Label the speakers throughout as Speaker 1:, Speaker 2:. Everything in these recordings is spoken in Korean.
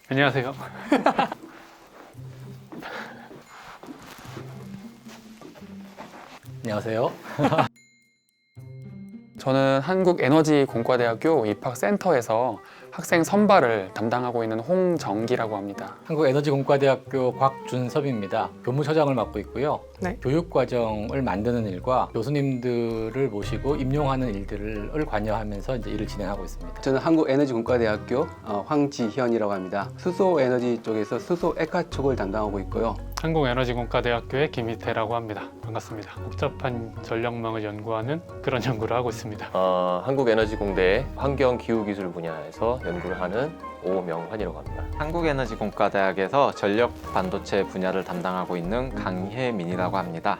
Speaker 1: 안녕하세요.
Speaker 2: 안녕하세요.
Speaker 1: 저는 한국에너지공과대학교 입학센터에서 학생 선발을 담당하고 있는 홍정기라고 합니다.
Speaker 2: 한국에너지공과대학교 곽준섭입니다. 교무처장을 맡고 있고요.
Speaker 3: 네.
Speaker 2: 교육과정을 만드는 일과 교수님들을 모시고 임용하는 일들을 관여하면서 이제 일을 진행하고 있습니다.
Speaker 4: 저는 한국에너지공과대학교 황지현이라고 합니다. 수소에너지 쪽에서 수소액화 쪽을 담당하고 있고요.
Speaker 1: 한국에너지공과대학교의 김희태라고 합니다. 반갑습니다. 복잡한 전력망을 연구하는 그런 연구를 하고 있습니다.
Speaker 5: 한국에너지공대의 환경기후기술 분야에서 연구를 하는 오명환이라고 합니다.
Speaker 6: 한국에너지공과대학에서 전력 반도체 분야를 담당하고 있는 강혜민이라고 합니다.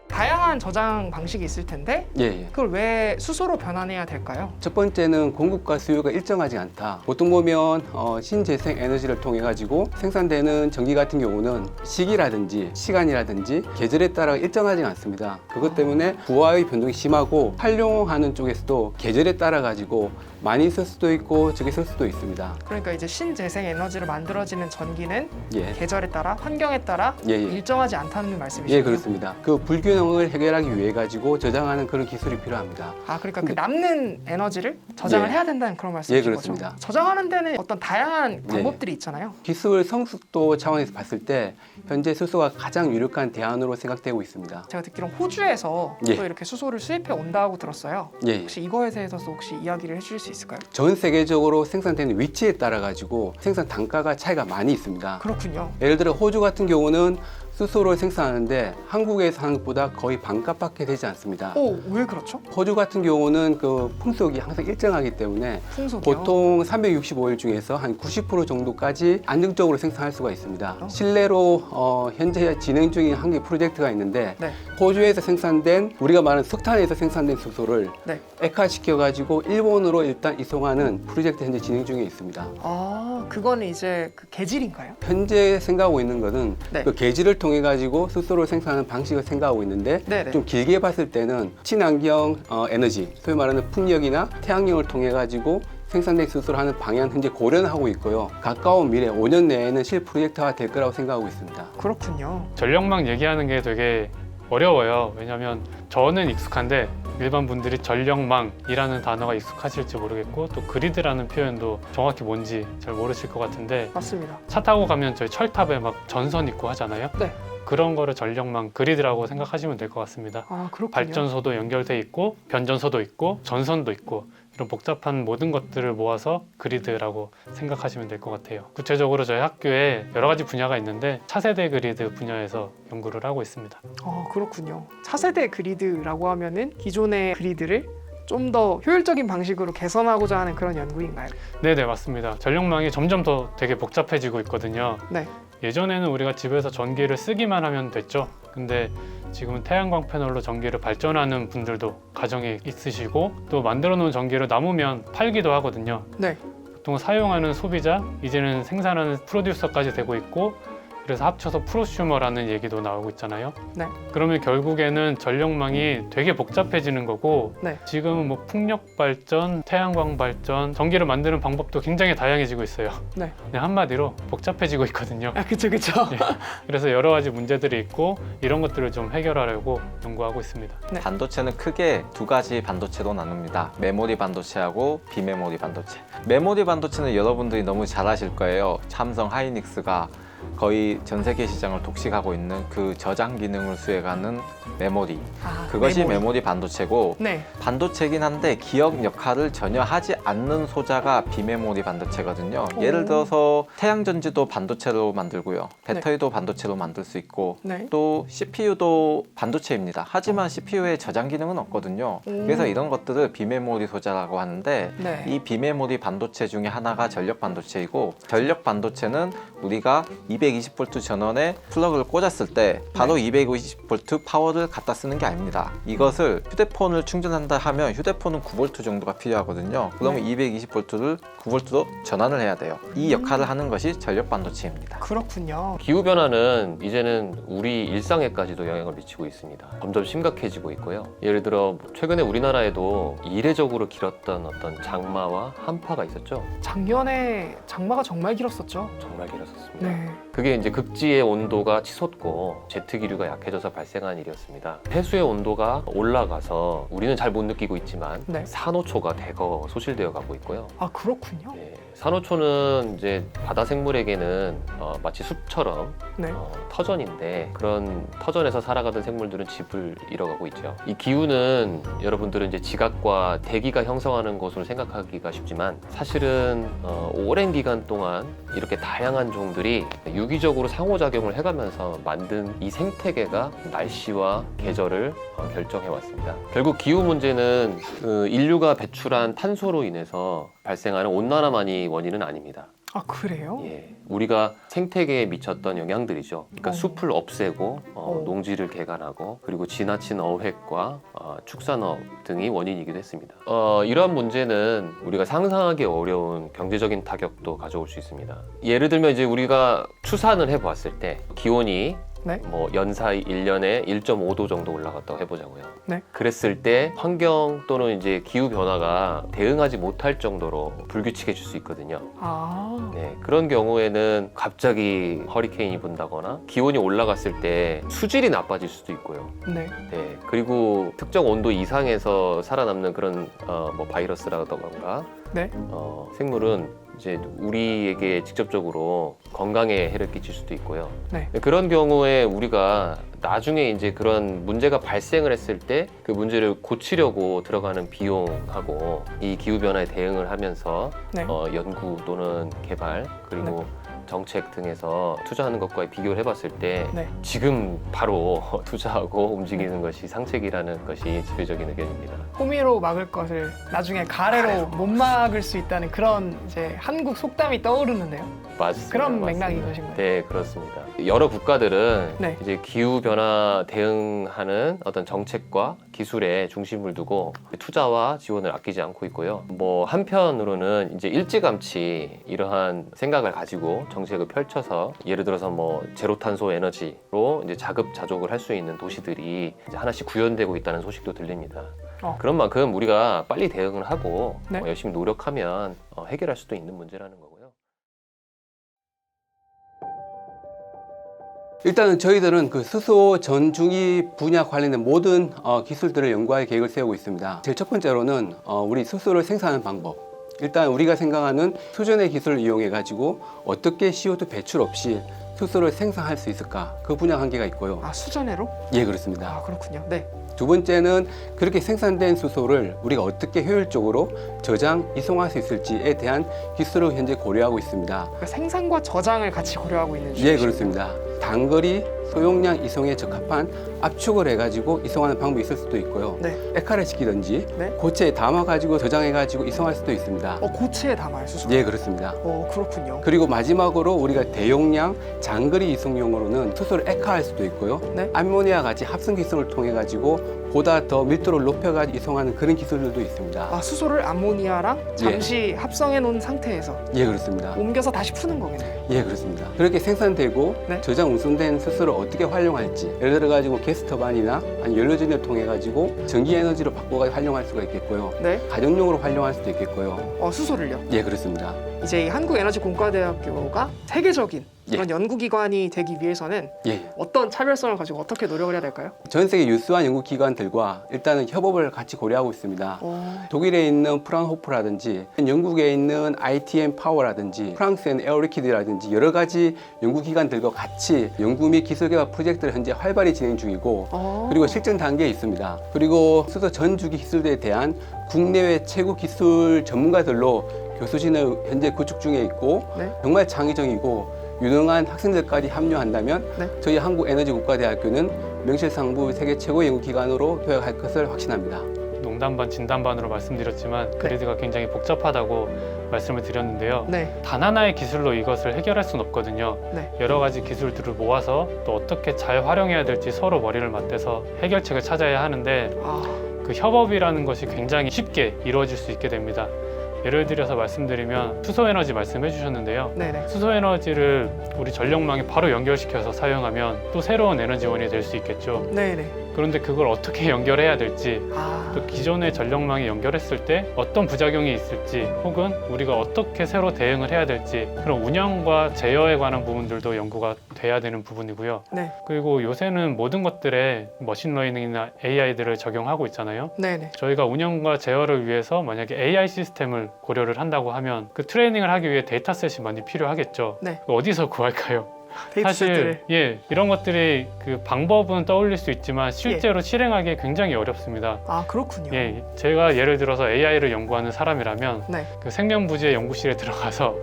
Speaker 3: 다양한 저장 방식이 있을 텐데
Speaker 4: 예.
Speaker 3: 그걸 왜 수소로 변환해야 될까요?
Speaker 4: 첫 번째는 공급과 수요가 일정하지 않다. 보통 보면 신재생 에너지를 통해 가지고 생산되는 전기 같은 경우는 시기라든지 시간이라든지 계절에 따라 일정하지 않습니다. 그것 때문에 부하의 변동이 심하고 활용하는 쪽에서도 계절에 따라 가지고 많이 쓸 수도 있고 적게 쓸 수도 있습니다.
Speaker 3: 그러니까 이제 신재생 에너지로 만들어지는 전기는
Speaker 4: 예.
Speaker 3: 계절에 따라 환경에 따라
Speaker 4: 예.
Speaker 3: 일정하지 않다는 말씀이시죠?
Speaker 4: 예, 그렇습니다. 그 불균형을 해결하기 위해 가지고 저장하는 그런 기술이 필요합니다.
Speaker 3: 아, 그러니까 그 남는 에너지를 저장을
Speaker 4: 예.
Speaker 3: 해야 된다는 그런 말씀이신
Speaker 4: 예, 그렇습니다.
Speaker 3: 거죠? 저장하는 데는 어떤 다양한 방법들이 있잖아요.
Speaker 4: 기술 성숙도 차원에서 봤을 때 현재 수소가 가장 유력한 대안으로 생각되고 있습니다.
Speaker 3: 제가 듣기로는 호주에서
Speaker 4: 예.
Speaker 3: 또 이렇게 수소를 수입해 온다고 들었어요.
Speaker 4: 예.
Speaker 3: 혹시 이거에 대해서도 혹시 이야기를 해주실 수 있을까요?
Speaker 4: 전 세계적으로 생산되는 위치에 따라 가지고 생산 단가가 차이가 많이 있습니다.
Speaker 3: 그렇군요.
Speaker 4: 예를 들어 호주 같은 경우는 수소를 생산하는데 한국에서 하는 것보다 거의 반값밖에 되지 않습니다.
Speaker 3: 왜 그렇죠?
Speaker 4: 호주 같은 경우는 그 풍속이 항상 일정하기 때문에
Speaker 3: 풍속이요?
Speaker 4: 보통 365일 중에서 한 90% 정도까지 안정적으로 생산할 수가 있습니다. 실내로 현재 진행 중인 한 개 프로젝트가 있는데
Speaker 3: 네.
Speaker 4: 호주에서 생산된 우리가 말하는 석탄에서 생산된 수소를
Speaker 3: 네.
Speaker 4: 액화시켜 가지고 일본으로 일단 이송하는 프로젝트 현재 진행 중에 있습니다.
Speaker 3: 아, 그거는 이제 그 계질인가요?
Speaker 4: 현재 생각하고 있는 것은
Speaker 3: 네.
Speaker 4: 그 계지를 통해 가지고 수소를 생산하는 방식을 생각하고 있는데
Speaker 3: 네네.
Speaker 4: 좀 길게 봤을 때는 친환경 에너지, 소위 말하는 풍력이나 태양력을 통해 가지고 생산된 수소를 하는 방향 현재 고려는 하고 있고요. 가까운 미래 5년 내에는 실 프로젝트가 될 거라고 생각하고 있습니다.
Speaker 3: 그렇군요.
Speaker 1: 전력망 얘기하는 게 되게 어려워요. 왜냐하면 저는 익숙한데 일반 분들이 전력망이라는 단어가 익숙하실지 모르겠고 또 그리드라는 표현도 정확히 뭔지 잘 모르실 것 같은데
Speaker 3: 맞습니다.
Speaker 1: 차 타고 가면 저희 철탑에 막 전선 있고 하잖아요.
Speaker 3: 네.
Speaker 1: 그런 거를 전력망 그리드라고 생각하시면 될 것 같습니다.
Speaker 3: 아, 그렇군요.
Speaker 1: 발전소도 연결돼 있고 변전소도 있고 전선도 있고 이런 복잡한 모든 것들을 모아서 그리드라고 생각하시면 될 것 같아요. 구체적으로 저희 학교에 여러 가지 분야가 있는데 차세대 그리드 분야에서 연구를 하고 있습니다.
Speaker 3: 그렇군요. 차세대 그리드라고 하면은 기존의 그리드를 좀 더 효율적인 방식으로 개선하고자 하는 그런 연구인가요?
Speaker 1: 네네, 맞습니다. 전력망이 점점 더 되게 복잡해지고 있거든요.
Speaker 3: 네.
Speaker 1: 예전에는 우리가 집에서 전기를 쓰기만 하면 됐죠. 근데 지금은 태양광 패널로 전기를 발전하는 분들도 가정에 있으시고 또 만들어 놓은 전기를 남으면 팔기도 하거든요.
Speaker 3: 네.
Speaker 1: 보통 사용하는 소비자, 이제는 생산하는 프로듀서까지 되고 있고 그래서 합쳐서 프로슈머라는 얘기도 나오고 있잖아요.
Speaker 3: 네.
Speaker 1: 그러면 결국에는 전력망이 되게 복잡해지는 거고
Speaker 3: 네.
Speaker 1: 지금은 뭐 풍력 발전, 태양광 발전, 전기를 만드는 방법도 굉장히 다양해지고 있어요.
Speaker 3: 네.
Speaker 1: 그냥 한마디로 복잡해지고 있거든요.
Speaker 3: 아, 그쵸.
Speaker 1: 예. 그래서 여러 가지 문제들이 있고 이런 것들을 좀 해결하려고 연구하고 있습니다.
Speaker 3: 네.
Speaker 6: 반도체는 크게 두 가지 반도체로 나눕니다. 메모리 반도체하고 비메모리 반도체. 메모리 반도체는 여러분들이 너무 잘 아실 거예요. 삼성 하이닉스가 거의 전 세계 시장을 독식하고 있는 그 저장 기능을 수행하는 메모리. 그것이 메모리 반도체고
Speaker 3: 네.
Speaker 6: 반도체긴 한데 기억 역할을 전혀 하지 않는 소자가 비메모리 반도체거든요.
Speaker 3: 오.
Speaker 6: 예를 들어서 태양전지도 반도체로 만들고요. 배터리도 반도체로 만들 수 있고
Speaker 3: 네.
Speaker 6: 또 CPU도 반도체입니다. 하지만 CPU에 저장 기능은 없거든요. 그래서 이런 것들을 비메모리 소자라고 하는데
Speaker 3: 네.
Speaker 6: 이 비메모리 반도체 중에 하나가 전력 반도체이고 전력 반도체는 우리가 220V 전원에 플러그를 꽂았을 때 바로 220V 파워를 갖다 쓰는 게 아닙니다. 이것을 휴대폰을 충전한다 하면 휴대폰은 9V 정도가 필요하거든요. 그러면 220V를 9V로 전환을 해야 돼요. 이 역할을 하는 것이 전력 반도체입니다.
Speaker 3: 그렇군요.
Speaker 5: 기후 변화는 이제는 우리 일상에까지도 영향을 미치고 있습니다. 점점 심각해지고 있고요. 예를 들어 최근에 우리나라에도 이례적으로 길었던 어떤 장마와 한파가 있었죠.
Speaker 3: 작년에 장마가 정말 길었었죠.
Speaker 5: 정말 길었었습니다.
Speaker 3: 네.
Speaker 5: 그게 이제 극지의 온도가 치솟고 제트 기류가 약해져서 발생한 일이었습니다. 해수의 온도가 올라가서 우리는 잘 못 느끼고 있지만
Speaker 3: 네.
Speaker 5: 산호초가 대거 소실되어 가고 있고요.
Speaker 3: 아, 그렇군요.
Speaker 5: 네, 산호초는 이제 바다 생물에게는 마치 숲처럼
Speaker 3: 네.
Speaker 5: 터전인데 그런 터전에서 살아가던 생물들은 집을 잃어가고 있죠. 이 기후는 여러분들은 이제 지각과 대기가 형성하는 것으로 생각하기가 쉽지만 사실은 오랜 기간 동안 이렇게 다양한 종들이 유기적으로 상호작용을 해가면서 만든 이 생태계가 날씨와 계절을 결정해 왔습니다. 결국 기후 문제는 인류가 배출한 탄소로 인해서 발생하는 온난화만이 원인은 아닙니다.
Speaker 3: 아, 그래요?
Speaker 5: 예, 우리가 생태계에 미쳤던 영향들이죠. 그러니까 숲을 없애고 농지를 개간하고 그리고 지나친 어획과 축산업 등이 원인이기도 했습니다. 이러한 문제는 우리가 상상하기 어려운 경제적인 타격도 가져올 수 있습니다. 예를 들면 이제 우리가 추산을 해보았을 때 기온이
Speaker 3: 네.
Speaker 5: 뭐 연사이 1년에 1.5도 정도 올라갔다고 해보자고요.
Speaker 3: 네.
Speaker 5: 그랬을 때 환경 또는 이제 기후 변화가 대응하지 못할 정도로 불규칙해질 수 있거든요.
Speaker 3: 아,
Speaker 5: 네, 그런 경우에는 갑자기 허리케인이 분다거나 기온이 올라갔을 때 수질이 나빠질 수도 있고요.
Speaker 3: 네.
Speaker 5: 네, 그리고 특정 온도 이상에서 살아남는 그런 뭐 바이러스라던가
Speaker 3: 네.
Speaker 5: 생물은 이제 우리에게 직접적으로 건강에 해를 끼칠 수도 있고요.
Speaker 3: 네.
Speaker 5: 그런 경우에 우리가 나중에 이제 그런 문제가 발생을 했을 때 그 문제를 고치려고 들어가는 비용하고 이 기후 변화에 대응을 하면서
Speaker 3: 네.
Speaker 5: 연구 또는 개발 그리고 정책 등에서 투자하는 것과 비교를 해봤을 때
Speaker 3: 네.
Speaker 5: 지금 바로 투자하고 움직이는 것이 상책이라는 것이 지배적인 의견입니다.
Speaker 3: 호미로 막을 것을 나중에 가래로 못 막을 수 있다는 그런 이제 한국 속담이 떠오르는데요.
Speaker 5: 맞습니다.
Speaker 3: 그런
Speaker 5: 맞습니다.
Speaker 3: 맥락인 것인가요?
Speaker 5: 네, 그렇습니다. 여러 국가들은
Speaker 3: 네.
Speaker 5: 이제 기후 변화 대응하는 어떤 정책과 기술에 중심을 두고 투자와 지원을 아끼지 않고 있고요. 뭐 한편으로는 이제 일찌감치 이러한 생각을 가지고 정책을 펼쳐서 예를 들어서 뭐 제로 탄소 에너지로 이제 자급자족을 할 수 있는 도시들이 이제 하나씩 구현되고 있다는 소식도 들립니다. 그런 만큼 우리가 빨리 대응을 하고
Speaker 3: 네.
Speaker 5: 열심히 노력하면 해결할 수도 있는 문제라는 거고요.
Speaker 4: 일단은 저희들은 그 수소 전중기 분야 관련된 모든 기술들을 연구할 계획을 세우고 있습니다. 제일 첫 번째로는 우리 수소를 생산하는 방법. 일단 우리가 생각하는 수전의 기술을 이용해 가지고 어떻게 CO2 배출 없이 수소를 생산할 수 있을까? 그 분야 한계가 있고요.
Speaker 3: 아, 수전해로?
Speaker 4: 예, 그렇습니다.
Speaker 3: 아, 그렇군요. 네.
Speaker 4: 두 번째는 그렇게 생산된 수소를 우리가 어떻게 효율적으로 저장, 이송할 수 있을지에 대한 기술을 현재 고려하고 있습니다.
Speaker 3: 그러니까 생산과 저장을 같이 고려하고 있는
Speaker 4: 예,
Speaker 3: 중이시군요.
Speaker 4: 그렇습니다. 단거리 소용량 이송에 적합한 압축을 해가지고 이송하는 방법이 있을 수도 있고요.
Speaker 3: 네.
Speaker 4: 액화를 시키든지
Speaker 3: 네.
Speaker 4: 고체에 담아가지고 저장해가지고 이송할 수도 있습니다.
Speaker 3: 고체에 담아요, 수소.
Speaker 4: 예, 그렇습니다.
Speaker 3: 그렇군요.
Speaker 4: 그리고 마지막으로 우리가 대용량 장거리 이송용으로는 수소를 액화할 수도 있고요.
Speaker 3: 네.
Speaker 4: 암모니아 같이 합성 기술을 통해 가지고 보다 더 밀도를 높여가지고 이송하는 그런 기술들도 있습니다.
Speaker 3: 아, 수소를 암모니아랑 잠시 합성해 놓은 상태에서
Speaker 4: 예, 그렇습니다.
Speaker 3: 옮겨서 다시 푸는 거겠네요.
Speaker 4: 예, 그렇습니다. 그렇게 생산되고
Speaker 3: 네.
Speaker 4: 저장 운송된 수소를 어떻게 활용할지, 예를 들어 가지고 게스터반이나 아니 연료전지를 통해 가지고 전기 에너지로 바꿔 활용할 수가 있겠고요.
Speaker 3: 네.
Speaker 4: 가정용으로 활용할 수도 있겠고요.
Speaker 3: 수소를요.
Speaker 4: 예, 그렇습니다.
Speaker 3: 이제 이 한국에너지공과대학교가 세계적인 그런 연구기관이 되기 위해서는
Speaker 4: 예.
Speaker 3: 어떤 차별성을 가지고 어떻게 노력을 해야 될까요?
Speaker 4: 전 세계 유수한 연구기관들과 일단은 협업을 같이 고려하고 있습니다. 독일에 있는 프라운호프라든지 영국에 있는 ITM 파워라든지 프랑스의 에어리퀴드라든지 여러 가지 연구기관들과 같이 연구 및 기술개발 프로젝트를 현재 활발히 진행 중이고 그리고 실전 단계에 있습니다. 그리고 수소 전주기 기술에 대한 국내외 최고 기술 전문가들로 교수진을 현재 구축 중에 있고
Speaker 3: 네.
Speaker 4: 정말 창의적이고 유능한 학생들까지 합류한다면
Speaker 3: 네.
Speaker 4: 저희 한국에너지국가대학교는 명실상부 세계 최고의 연구기관으로 도약할 것을 확신합니다.
Speaker 1: 농담 반 진담 반으로 말씀드렸지만 그리드가 굉장히 복잡하다고 말씀을 드렸는데요.
Speaker 3: 네.
Speaker 1: 단 하나의 기술로 이것을 해결할 수는 없거든요.
Speaker 3: 네.
Speaker 1: 여러 가지 기술들을 모아서 또 어떻게 잘 활용해야 될지 서로 머리를 맞대서 해결책을 찾아야 하는데
Speaker 3: 아,
Speaker 1: 그 협업이라는 것이 굉장히 쉽게 이루어질 수 있게 됩니다. 예를 들어서 말씀드리면 수소에너지 말씀해 주셨는데요.
Speaker 3: 네네.
Speaker 1: 수소에너지를 우리 전력망에 바로 연결시켜서 사용하면 또 새로운 에너지원이 될 수 있겠죠.
Speaker 3: 네네.
Speaker 1: 그런데 그걸 어떻게 연결해야 될지,
Speaker 3: 아,
Speaker 1: 또 기존의 전력망에 연결했을 때 어떤 부작용이 있을지, 혹은 우리가 어떻게 새로 대응을 해야 될지, 그런 운영과 제어에 관한 부분들도 연구가 돼야 되는 부분이고요.
Speaker 3: 네.
Speaker 1: 그리고 요새는 모든 것들에 머신러닝이나 AI들을 적용하고 있잖아요.
Speaker 3: 네네.
Speaker 1: 저희가 운영과 제어를 위해서 만약에 AI 시스템을 고려를 한다고 하면 그 트레이닝을 하기 위해 데이터셋이 많이 필요하겠죠.
Speaker 3: 네.
Speaker 1: 어디서 구할까요?
Speaker 3: 데이터셋들을.
Speaker 1: 사실 이런 것들이 그 방법은 떠올릴 수 있지만 실제로 실행하기 굉장히 어렵습니다.
Speaker 3: 아, 그렇군요.
Speaker 1: 예, 제가 예를 들어서 AI를 연구하는 사람이라면
Speaker 3: 네.
Speaker 1: 그 생명부지의 연구실에 들어가서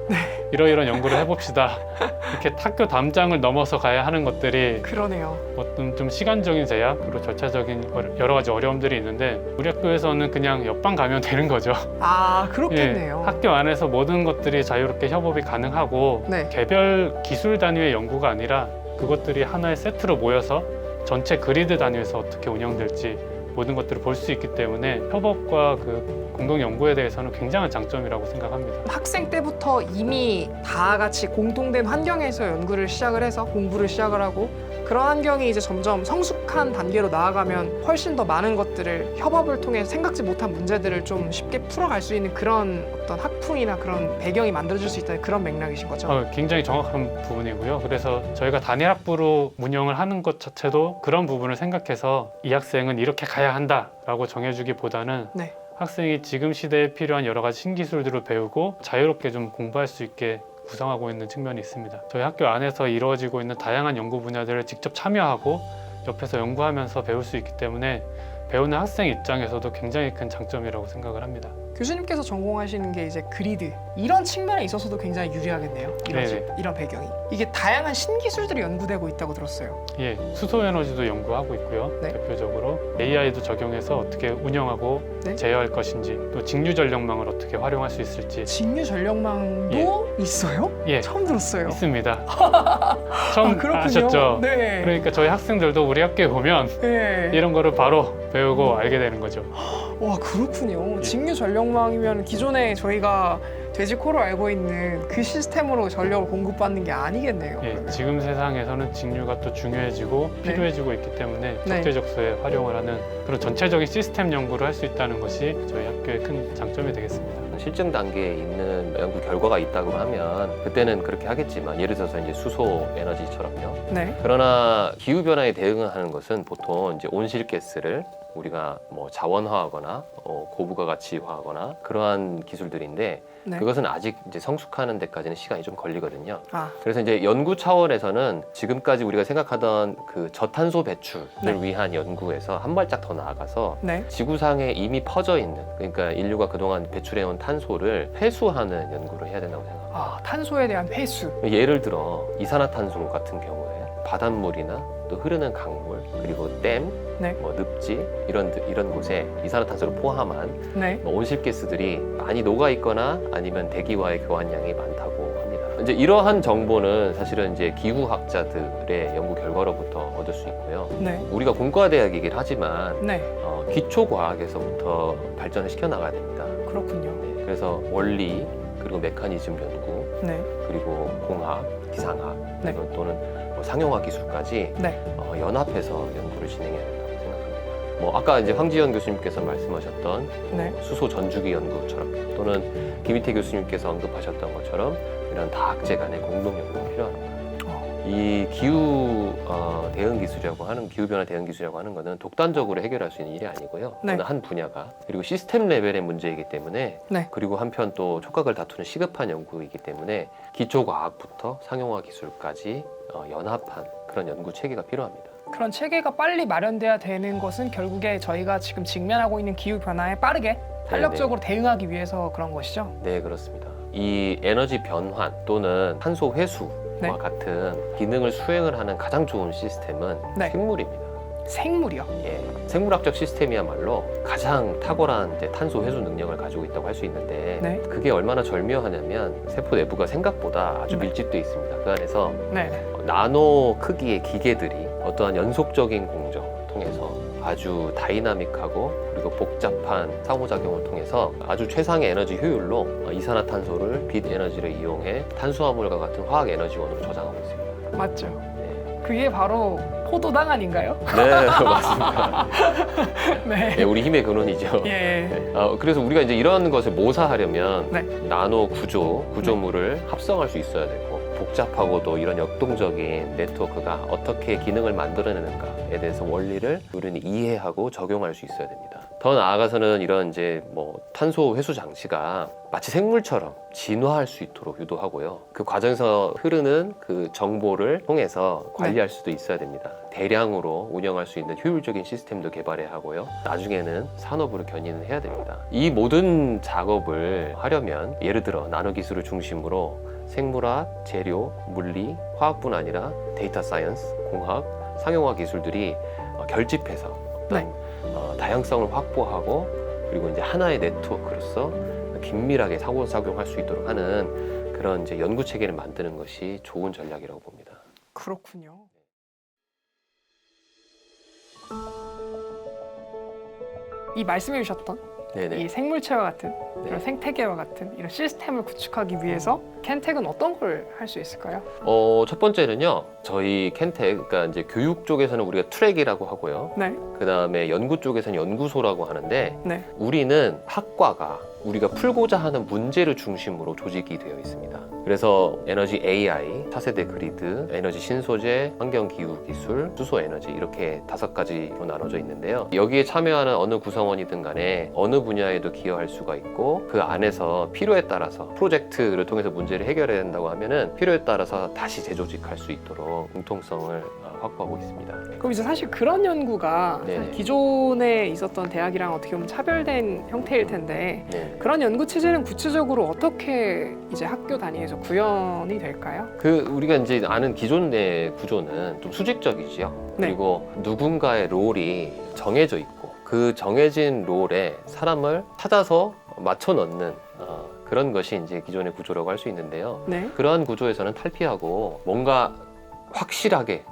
Speaker 1: 이러이런 연구를 해봅시다. 이렇게 학교 담장을 넘어서 가야 하는 것들이
Speaker 3: 그러네요.
Speaker 1: 어떤 좀 시간적인 제약 그리고 절차적인 여러 가지 어려움들이 있는데 우리 학교에서는 그냥 옆방 가면 되는 거죠.
Speaker 3: 아, 그렇겠네요.
Speaker 1: 예, 학교 안에서 모든 것들이 자유롭게 협업이 가능하고
Speaker 3: 네.
Speaker 1: 개별 기술 단위의 연구가 아니라 그것들이 하나의 세트로 모여서 전체 그리드 단위에서 어떻게 운영될지 모든 것들을 볼 수 있기 때문에 협업과 그 공동 연구에 대해서는 굉장한 장점이라고 생각합니다.
Speaker 3: 학생 때부터 이미 다 같이 공통된 환경에서 연구를 시작을 해서 공부를 시작을 하고 그런 환경이 이제 점점 성숙한 단계로 나아가면 훨씬 더 많은 것들을 협업을 통해 생각지 못한 문제들을 좀 쉽게 풀어갈 수 있는 그런 어떤 학풍이나 그런 배경이 만들어질 수 있다는 그런 맥락이신 거죠?
Speaker 1: 굉장히 정확한 부분이고요. 그래서 저희가 단일 학부로 운영을 하는 것 자체도 그런 부분을 생각해서 이 학생은 이렇게 가야 한다라고 정해주기보다는
Speaker 3: 네.
Speaker 1: 학생이 지금 시대에 필요한 여러 가지 신기술들을 배우고 자유롭게 좀 공부할 수 있게 구성하고 있는 측면이 있습니다. 저희 학교 안에서 이루어지고 있는 다양한 연구 분야들을 직접 참여하고 옆에서 연구하면서 배울 수 있기 때문에 배우는 학생 입장에서도 굉장히 큰 장점이라고 생각을 합니다.
Speaker 3: 교수님께서 전공하시는 게 이제 그리드 이런 측면에 있어서도 굉장히 유리하겠네요.
Speaker 1: 네네.
Speaker 3: 이런 배경이 이게 다양한 신기술들이 연구되고 있다고 들었어요.
Speaker 1: 예, 수소 에너지도 연구하고 있고요.
Speaker 3: 네.
Speaker 1: 대표적으로 AI도 적용해서 어떻게 운영하고
Speaker 3: 네.
Speaker 1: 제어할 것인지, 또 직류 전력망을 어떻게 활용할 수 있을지
Speaker 3: 직류 전력망도 있어요?
Speaker 1: 예,
Speaker 3: 처음 들었어요.
Speaker 1: 있습니다. 처음
Speaker 3: 그렇군요.
Speaker 1: 아셨죠?
Speaker 3: 네.
Speaker 1: 그러니까 저희 학생들도 우리 학교에 보면
Speaker 3: 네.
Speaker 1: 이런 거를 바로 배우고 알게 되는 거죠.
Speaker 3: 와, 그렇군요.
Speaker 1: 예.
Speaker 3: 직류 전력망이면 기존에 저희가 돼지코로 알고 있는 그 시스템으로 전력을 공급받는 게 아니겠네요.
Speaker 1: 예,
Speaker 3: 그러면.
Speaker 1: 지금 세상에서는 직류가 또 중요해지고
Speaker 3: 네.
Speaker 1: 필요해지고 있기 때문에
Speaker 3: 네.
Speaker 1: 적재적소에 활용을 하는 그런 전체적인 시스템 연구를 할 수 있다는 것이 저희 학교의 큰 장점이 되겠습니다.
Speaker 5: 실증 단계에 있는 연구 결과가 있다고 하면 그때는 그렇게 하겠지만 예를 들어서 이제 수소 에너지처럼요.
Speaker 3: 네.
Speaker 5: 그러나 기후 변화에 대응하는 것은 보통 이제 온실가스를 우리가 뭐 자원화하거나 고부가 가치화하거나 그러한 기술들인데
Speaker 3: 네.
Speaker 5: 그것은 아직 이제 성숙하는 데까지는 시간이 좀 걸리거든요.
Speaker 3: 아,
Speaker 5: 그래서 이제 연구 차원에서는 지금까지 우리가 생각하던 그 저탄소 배출을
Speaker 3: 네.
Speaker 5: 위한 연구에서 한 발짝 더 나아가서
Speaker 3: 네.
Speaker 5: 지구상에 이미 퍼져 있는 그러니까 인류가 그동안 배출해온 탄소를 회수하는 연구를 해야 된다고 생각합니다.
Speaker 3: 아, 탄소에 대한 회수.
Speaker 5: 예를 들어 이산화탄소 같은 경우에 바닷물이나 또 흐르는 강물 그리고 댐,
Speaker 3: 네.
Speaker 5: 뭐 늪지 이런 곳에 이산화탄소를 포함한
Speaker 3: 네.
Speaker 5: 뭐 온실가스들이 많이 녹아 있거나 아니면 대기와의 교환량이 많다고 합니다. 이제 이러한 정보는 사실은 이제 기후학자들의 연구 결과로부터 얻을 수 있고요.
Speaker 3: 네.
Speaker 5: 우리가 공과대학이긴 하지만
Speaker 3: 네.
Speaker 5: 기초 과학에서부터 발전을 시켜 나가야 됩니다.
Speaker 3: 그렇군요.
Speaker 5: 네, 그래서 원리 그리고 메커니즘 연구
Speaker 3: 네.
Speaker 5: 그리고 공학, 기상학
Speaker 3: 네.
Speaker 5: 그리고 또는 뭐 상용화 기술까지
Speaker 3: 네.
Speaker 5: 연합해서 연구를 진행해야 된다고 생각합니다. 뭐 아까 이제 황지연 교수님께서 말씀하셨던
Speaker 3: 네.
Speaker 5: 수소 전주기 연구처럼 또는 김희태 교수님께서 언급하셨던 것처럼 이런 다학제 간의 공동 연구가 필요합니다. 이 기후 대응 기술이라고 하는 기후 변화 대응 기술이라고 하는 것은 독단적으로 해결할 수 있는 일이 아니고요.
Speaker 3: 네.
Speaker 5: 어느 한 분야가 그리고 시스템 레벨의 문제이기 때문에
Speaker 3: 네.
Speaker 5: 그리고 한편 또 촉각을 다투는 시급한 연구이기 때문에 기초 과학부터 상용화 기술까지 연합한 그런 연구 체계가 필요합니다.
Speaker 3: 그런 체계가 빨리 마련돼야 되는 것은 결국에 저희가 지금 직면하고 있는 기후 변화에 빠르게 탄력적으로 대응하기 위해서 그런 것이죠.
Speaker 5: 네, 그렇습니다. 이 에너지 변환 또는 탄소 회수와
Speaker 3: 네.
Speaker 5: 같은 기능을 수행을 하는 가장 좋은 시스템은
Speaker 3: 네.
Speaker 5: 식물입니다.
Speaker 3: 생물이요?
Speaker 5: 예, 생물학적 시스템이야말로 가장 탁월한 이제 탄소 회수 능력을 가지고 있다고 할 수 있는데
Speaker 3: 네.
Speaker 5: 그게 얼마나 절묘하냐면 세포 내부가 생각보다 아주
Speaker 3: 네.
Speaker 5: 밀집되어 있습니다. 그 안에서
Speaker 3: 네.
Speaker 5: 나노 크기의 기계들이 어떠한 연속적인 공정을 통해서 아주 다이나믹하고 그리고 복잡한 상호작용을 통해서 아주 최상의 에너지 효율로 이산화탄소를 빛 에너지를 이용해 탄수화물과 같은 화학 에너지원으로 저장하고 있습니다.
Speaker 3: 맞죠.
Speaker 5: 네,
Speaker 3: 그게 바로 포도당 아닌가요?
Speaker 5: 네 맞습니다.
Speaker 3: 네.
Speaker 5: 네, 우리 힘의 근원이죠.
Speaker 3: 예.
Speaker 5: 네. 그래서 우리가 이제 이런 것을 모사하려면
Speaker 3: 네.
Speaker 5: 나노 구조물을 합성할 수 있어야 되고 복잡하고도 이런 역동적인 네트워크가 어떻게 기능을 만들어내는가에 대해서 원리를 우리는 이해하고 적용할 수 있어야 됩니다. 더 나아가서는 이런 이제 뭐 탄소 회수 장치가 마치 생물처럼 진화할 수 있도록 유도하고요. 그 과정에서 흐르는 그 정보를 통해서 관리할 수도 있어야 됩니다. 대량으로 운영할 수 있는 효율적인 시스템도 개발해야 하고요. 나중에는 산업으로 견인을 해야 됩니다. 이 모든 작업을 하려면 예를 들어 나노 기술을 중심으로 생물학, 재료, 물리, 화학뿐 아니라 데이터 사이언스, 공학, 상용화 기술들이 결집해서 어떤 다양성을 확보하고 그리고 이제 하나의 네트워크로서 긴밀하게 상호작용할 수 있도록 하는 그런 이제 연구 체계를 만드는 것이 좋은 전략이라고 봅니다.
Speaker 3: 그렇군요. 이 말씀해 주셨던
Speaker 5: 네네.
Speaker 3: 이 생물체와 같은
Speaker 5: 네.
Speaker 3: 이런 생태계와 같은 이런 시스템을 구축하기 위해서 켄텍은 어떤 걸 할 수 있을까요?
Speaker 5: 첫 번째는요. 저희 켄텍, 그러니까 이제 교육 쪽에서는 우리가 트랙이라고 하고요.
Speaker 3: 네.
Speaker 5: 그 다음에 연구 쪽에서는 연구소라고 하는데
Speaker 3: 네.
Speaker 5: 우리는 학과가 우리가 풀고자 하는 문제를 중심으로 조직이 되어 있습니다. 그래서 에너지 AI, 차세대 그리드, 에너지 신소재, 환경기후 기술, 수소 에너지 이렇게 5가지로 나눠져 있는데요. 여기에 참여하는 어느 구성원이든 간에 어느 분야에도 기여할 수가 있고 그 안에서 필요에 따라서 프로젝트를 통해서 문제를 해결해야 된다고 하면은 필요에 따라서 다시 재조직할 수 있도록 공통성을 확보하고 있습니다.
Speaker 3: 그럼 이제 사실 그런 연구가
Speaker 5: 네네.
Speaker 3: 사실 기존에 있었던 대학이랑 어떻게 보면 차별된 형태일 텐데
Speaker 5: 네.
Speaker 3: 그런 연구 체제는 구체적으로 어떻게 이제 학교 단위에서 구현이 될까요?
Speaker 5: 우리가 이제 아는 기존의 구조는 좀 수직적이지요.
Speaker 3: 네.
Speaker 5: 그리고 누군가의 롤이 정해져 있고 그 정해진 롤에 사람을 찾아서 맞춰 넣는 그런 것이 이제 기존의 구조라고 할 수 있는데요.
Speaker 3: 네.
Speaker 5: 그러한 구조에서는 탈피하고 뭔가 확실하게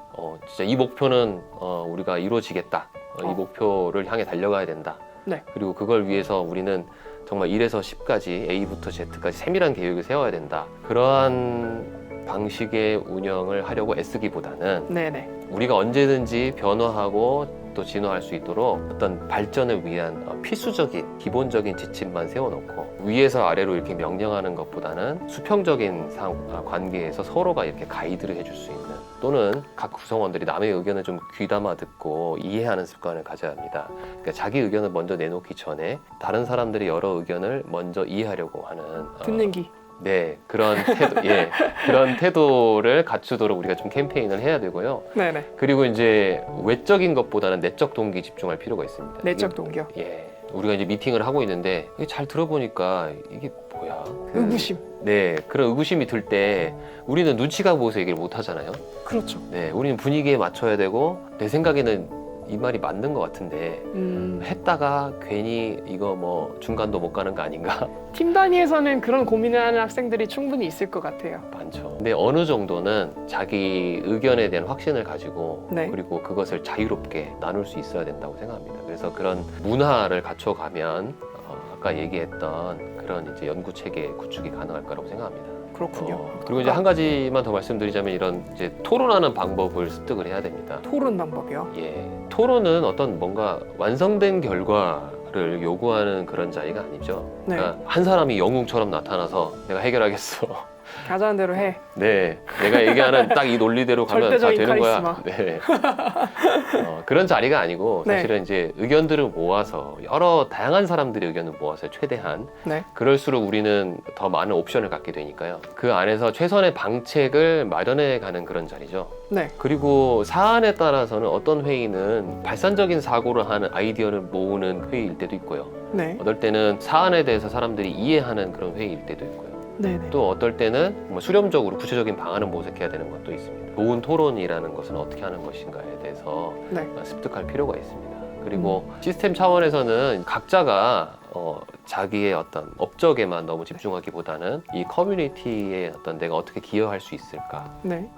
Speaker 5: 진짜 이 목표는 우리가 이루어지겠다. 이 목표를 향해 달려가야 된다.
Speaker 3: 네.
Speaker 5: 그리고 그걸 위해서 우리는 정말 1에서 10까지 A부터 Z까지 세밀한 계획을 세워야 된다. 그러한 방식의 운영을 하려고 애쓰기보다는
Speaker 3: 네네.
Speaker 5: 우리가 언제든지 변화하고 또 진화할 수 있도록 어떤 발전을 위한 필수적인 기본적인 지침만 세워놓고 위에서 아래로 이렇게 명령하는 것보다는 수평적인 관계에서 서로가 이렇게 가이드를 해줄 수 있는 또는 각 구성원들이 남의 의견을 좀 귀담아 듣고 이해하는 습관을 가져야 합니다. 그러니까 자기 의견을 먼저 내놓기 전에 다른 사람들의 여러 의견을 먼저 이해하려고 하는
Speaker 3: 듣는 기.
Speaker 5: 네, 그런 태도, 그런 태도를 갖추도록 우리가 좀 캠페인을 해야 되고요.
Speaker 3: 네네.
Speaker 5: 그리고 이제 외적인 것보다는 내적 동기 집중할 필요가 있습니다.
Speaker 3: 내적 동기요.
Speaker 5: 우리가 이제 미팅을 하고 있는데 이게 잘 들어보니까 이게 뭐야?
Speaker 3: 의구심.
Speaker 5: 네, 그런 의구심이 들 때 우리는 눈치가 보여서 얘기를 못 하잖아요.
Speaker 3: 그렇죠.
Speaker 5: 네, 우리는 분위기에 맞춰야 되고 내 생각에는 이 말이 맞는 것 같은데 했다가 괜히 이거 뭐 중간도 못 가는 거 아닌가?
Speaker 3: 팀 단위에서는 그런 고민을 하는 학생들이 충분히 있을 것 같아요.
Speaker 5: 많죠. 근데 어느 정도는 자기 의견에 대한 확신을 가지고
Speaker 3: 네.
Speaker 5: 그리고 그것을 자유롭게 나눌 수 있어야 된다고 생각합니다. 그래서 그런 문화를 갖춰가면 아까 얘기했던 그런 이제 연구 체계 구축이 가능할 거라고 생각합니다.
Speaker 3: 그렇군요.
Speaker 5: 그리고 이제 한 가지만 더 말씀드리자면 이런 이제 토론하는 방법을 습득을 해야 됩니다.
Speaker 3: 토론 방법이요.
Speaker 5: 토론은 어떤 뭔가 완성된 결과를 요구하는 그런 자리가 아니죠.
Speaker 3: 네.
Speaker 5: 그러니까 한 사람이 영웅처럼 나타나서 내가 해결하겠어.
Speaker 3: 가자는 대로 해.
Speaker 5: 네, 내가 얘기하는 딱 이 논리대로 가면 다
Speaker 3: 절대적인
Speaker 5: 되는
Speaker 3: 카리스마.
Speaker 5: 거야. 네. 그런 자리가 아니고
Speaker 3: 네.
Speaker 5: 사실은 이제 의견들을 모아서 여러 다양한 사람들의 의견을 모아서 최대한
Speaker 3: 네.
Speaker 5: 그럴수록 우리는 더 많은 옵션을 갖게 되니까요. 그 안에서 최선의 방책을 마련해 가는 그런 자리죠.
Speaker 3: 네.
Speaker 5: 그리고 사안에 따라서는 어떤 회의는 발산적인 사고를 하는 아이디어를 모으는 회의일 때도 있고요.
Speaker 3: 네.
Speaker 5: 어떨 때는 사안에 대해서 사람들이 이해하는 그런 회의일 때도 있고요.
Speaker 3: 네네.
Speaker 5: 또 어떨 때는 뭐 수렴적으로 구체적인 방안을 모색해야 되는 것도 있습니다. 좋은 토론이라는 것은 어떻게 하는 것인가에 대해서
Speaker 3: 네.
Speaker 5: 습득할 필요가 있습니다. 그리고 시스템 차원에서는 각자가 자기의 어떤 업적에만 너무 집중하기보다는 이 커뮤니티에 어떤 내가 어떻게 기여할 수 있을까
Speaker 3: 네.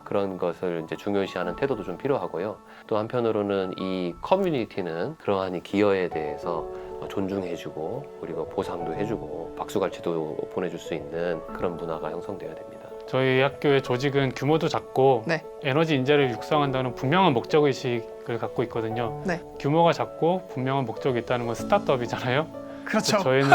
Speaker 5: 그런 것을 이제 중요시하는 태도도 좀 필요하고요. 또 한편으로는 이 커뮤니티는 그러한 이 기여에 대해서 존중해주고 그리고 보상도 해주고 박수갈채도 보내줄 수 있는 그런 문화가 형성돼야 됩니다.
Speaker 1: 저희 학교의 조직은 규모도 작고
Speaker 3: 네.
Speaker 1: 에너지 인재를 육성한다는 분명한 목적의식을 갖고 있거든요.
Speaker 3: 네.
Speaker 1: 규모가 작고 분명한 목적이 있다는 건 스타트업이잖아요.
Speaker 3: 그렇죠.
Speaker 1: 저희는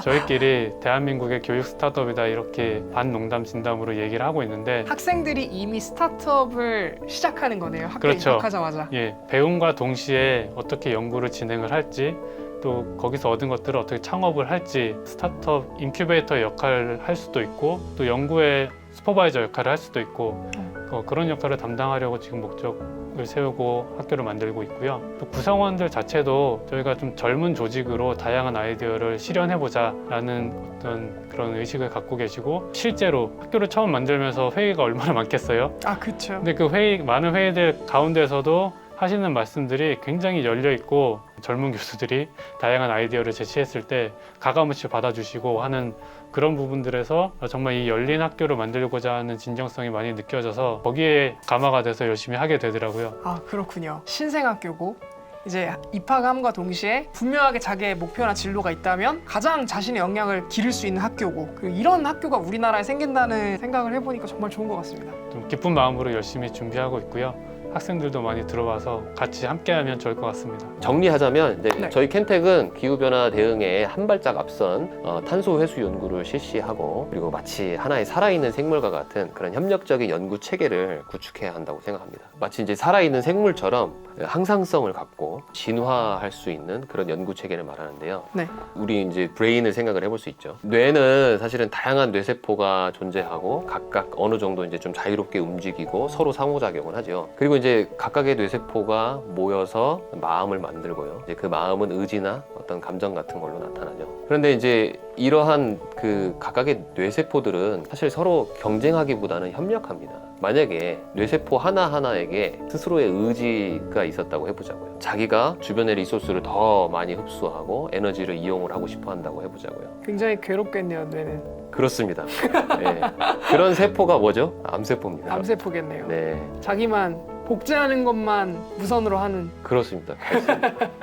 Speaker 1: 저희끼리 대한민국의 교육 스타트업이다 이렇게 반농담 진담으로 얘기를 하고 있는데
Speaker 3: 학생들이 이미 스타트업을 시작하는 거네요. 학교
Speaker 1: 그렇죠.
Speaker 3: 입학하자마자.
Speaker 1: 예, 배움과 동시에 어떻게 연구를 진행을 할지 또 거기서 얻은 것들을 어떻게 창업을 할지 스타트업 인큐베이터 역할을 할 수도 있고 또 연구의 슈퍼바이저 역할을 할 수도 있고 그런 역할을 담당하려고 지금 목적을 세우고 학교를 만들고 있고요. 또 구성원들 자체도 저희가 좀 젊은 조직으로 다양한 아이디어를 실현해보자 라는 어떤 그런 의식을 갖고 계시고 실제로 학교를 처음 만들면서 회의가 얼마나 많겠어요.
Speaker 3: 아, 그렇죠.
Speaker 1: 근데 그 많은 회의들 가운데서도 하시는 말씀들이 굉장히 열려 있고 젊은 교수들이 다양한 아이디어를 제시했을 때 가감없이 받아주시고 하는 그런 부분들에서 정말 이 열린 학교를 만들고자 하는 진정성이 많이 느껴져서 거기에 감화가 돼서 열심히 하게 되더라고요.
Speaker 3: 아, 그렇군요. 신생학교고 이제 입학함과 동시에 분명하게 자기의 목표나 진로가 있다면 가장 자신의 역량을 기를 수 있는 학교고 이런 학교가 우리나라에 생긴다는 생각을 해보니까 정말 좋은 것 같습니다.
Speaker 1: 좀 기쁜 마음으로 열심히 준비하고 있고요. 학생들도 많이 들어와서 같이 함께하면 좋을 것 같습니다.
Speaker 5: 정리하자면 이제
Speaker 3: 네.
Speaker 5: 저희 캠텍은 기후변화 대응에 한 발짝 앞선 탄소 회수 연구를 실시하고 그리고 마치 하나의 살아있는 생물과 같은 그런 협력적인 연구 체계를 구축해야 한다고 생각합니다. 마치 이제 살아있는 생물처럼 항상성을 갖고 진화할 수 있는 그런 연구 체계를 말하는데요.
Speaker 3: 네.
Speaker 5: 우리 이제 브레인을 생각을 해볼 수 있죠. 뇌는 사실은 다양한 뇌세포가 존재하고 각각 어느 정도 이제 좀 자유롭게 움직이고 서로 상호작용을 하죠. 그리고 이제 각각의 뇌세포가 모여서 마음을 만들고요. 이제 그 마음은 의지나 어떤 감정 같은 걸로 나타나죠. 그런데 이제 이러한 그 각각의 뇌세포들은 사실 서로 경쟁하기보다는 협력합니다. 만약에 뇌세포 하나하나에게 스스로의 의지가 있었다고 해보자고요. 자기가 주변의 리소스를 더 많이 흡수하고 에너지를 이용을 하고 싶어 한다고 해보자고요.
Speaker 3: 굉장히 괴롭겠네요, 뇌는.
Speaker 5: 그렇습니다. 네. 그런 세포가 뭐죠? 암세포입니다.
Speaker 3: 암세포겠네요.
Speaker 5: 네.
Speaker 3: 자기만 복제하는 것만 무선으로 하는.
Speaker 5: 그렇습니다.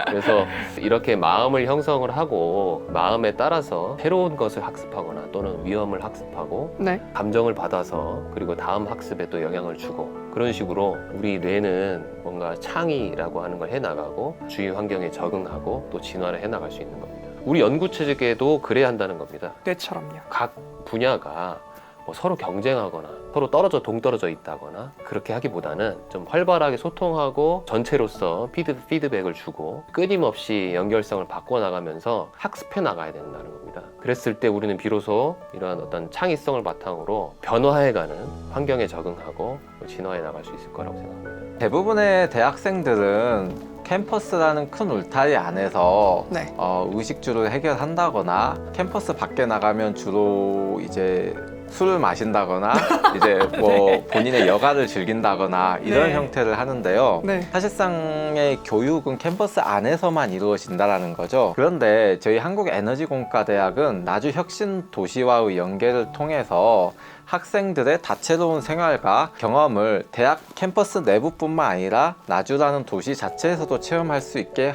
Speaker 5: 그래서 이렇게 마음을 형성을 하고 마음에 따라서 새로운 것을 학습하거나 또는 위험을 학습하고
Speaker 3: 네.
Speaker 5: 감정을 받아서 그리고 다음 학습에 또 영향을 주고 그런 식으로 우리 뇌는 뭔가 창의라고 하는 걸 해나가고 주위 환경에 적응하고 또 진화를 해나갈 수 있는 겁니다. 우리 연구 체계도 그래야 한다는 겁니다.
Speaker 3: 뇌처럼요.
Speaker 5: 각 분야가 뭐 서로 경쟁하거나 서로 동떨어져 있다거나 그렇게 하기보다는 좀 활발하게 소통하고 전체로서 피드백을 주고 끊임없이 연결성을 바꿔나가면서 학습해 나가야 된다는 겁니다. 그랬을 때 우리는 비로소 이러한 어떤 창의성을 바탕으로 변화해가는 환경에 적응하고 진화해 나갈 수 있을 거라고 생각합니다.
Speaker 6: 대부분의 대학생들은 캠퍼스라는 큰 울타리 안에서
Speaker 3: 네.
Speaker 6: 의식주를 해결한다거나 캠퍼스 밖에 나가면 주로 이제 술을 마신다거나 이제 뭐 본인의 여가를 즐긴다거나 이런
Speaker 3: 네.
Speaker 6: 형태를 하는데요.
Speaker 3: 네.
Speaker 6: 사실상의 교육은 캠퍼스 안에서만 이루어진다라는 거죠. 그런데 저희 한국에너지공과대학은 나주 혁신 도시와의 연계를 통해서 학생들의 다채로운 생활과 경험을 대학 캠퍼스 내부뿐만 아니라 나주라는 도시 자체에서도 체험할 수 있게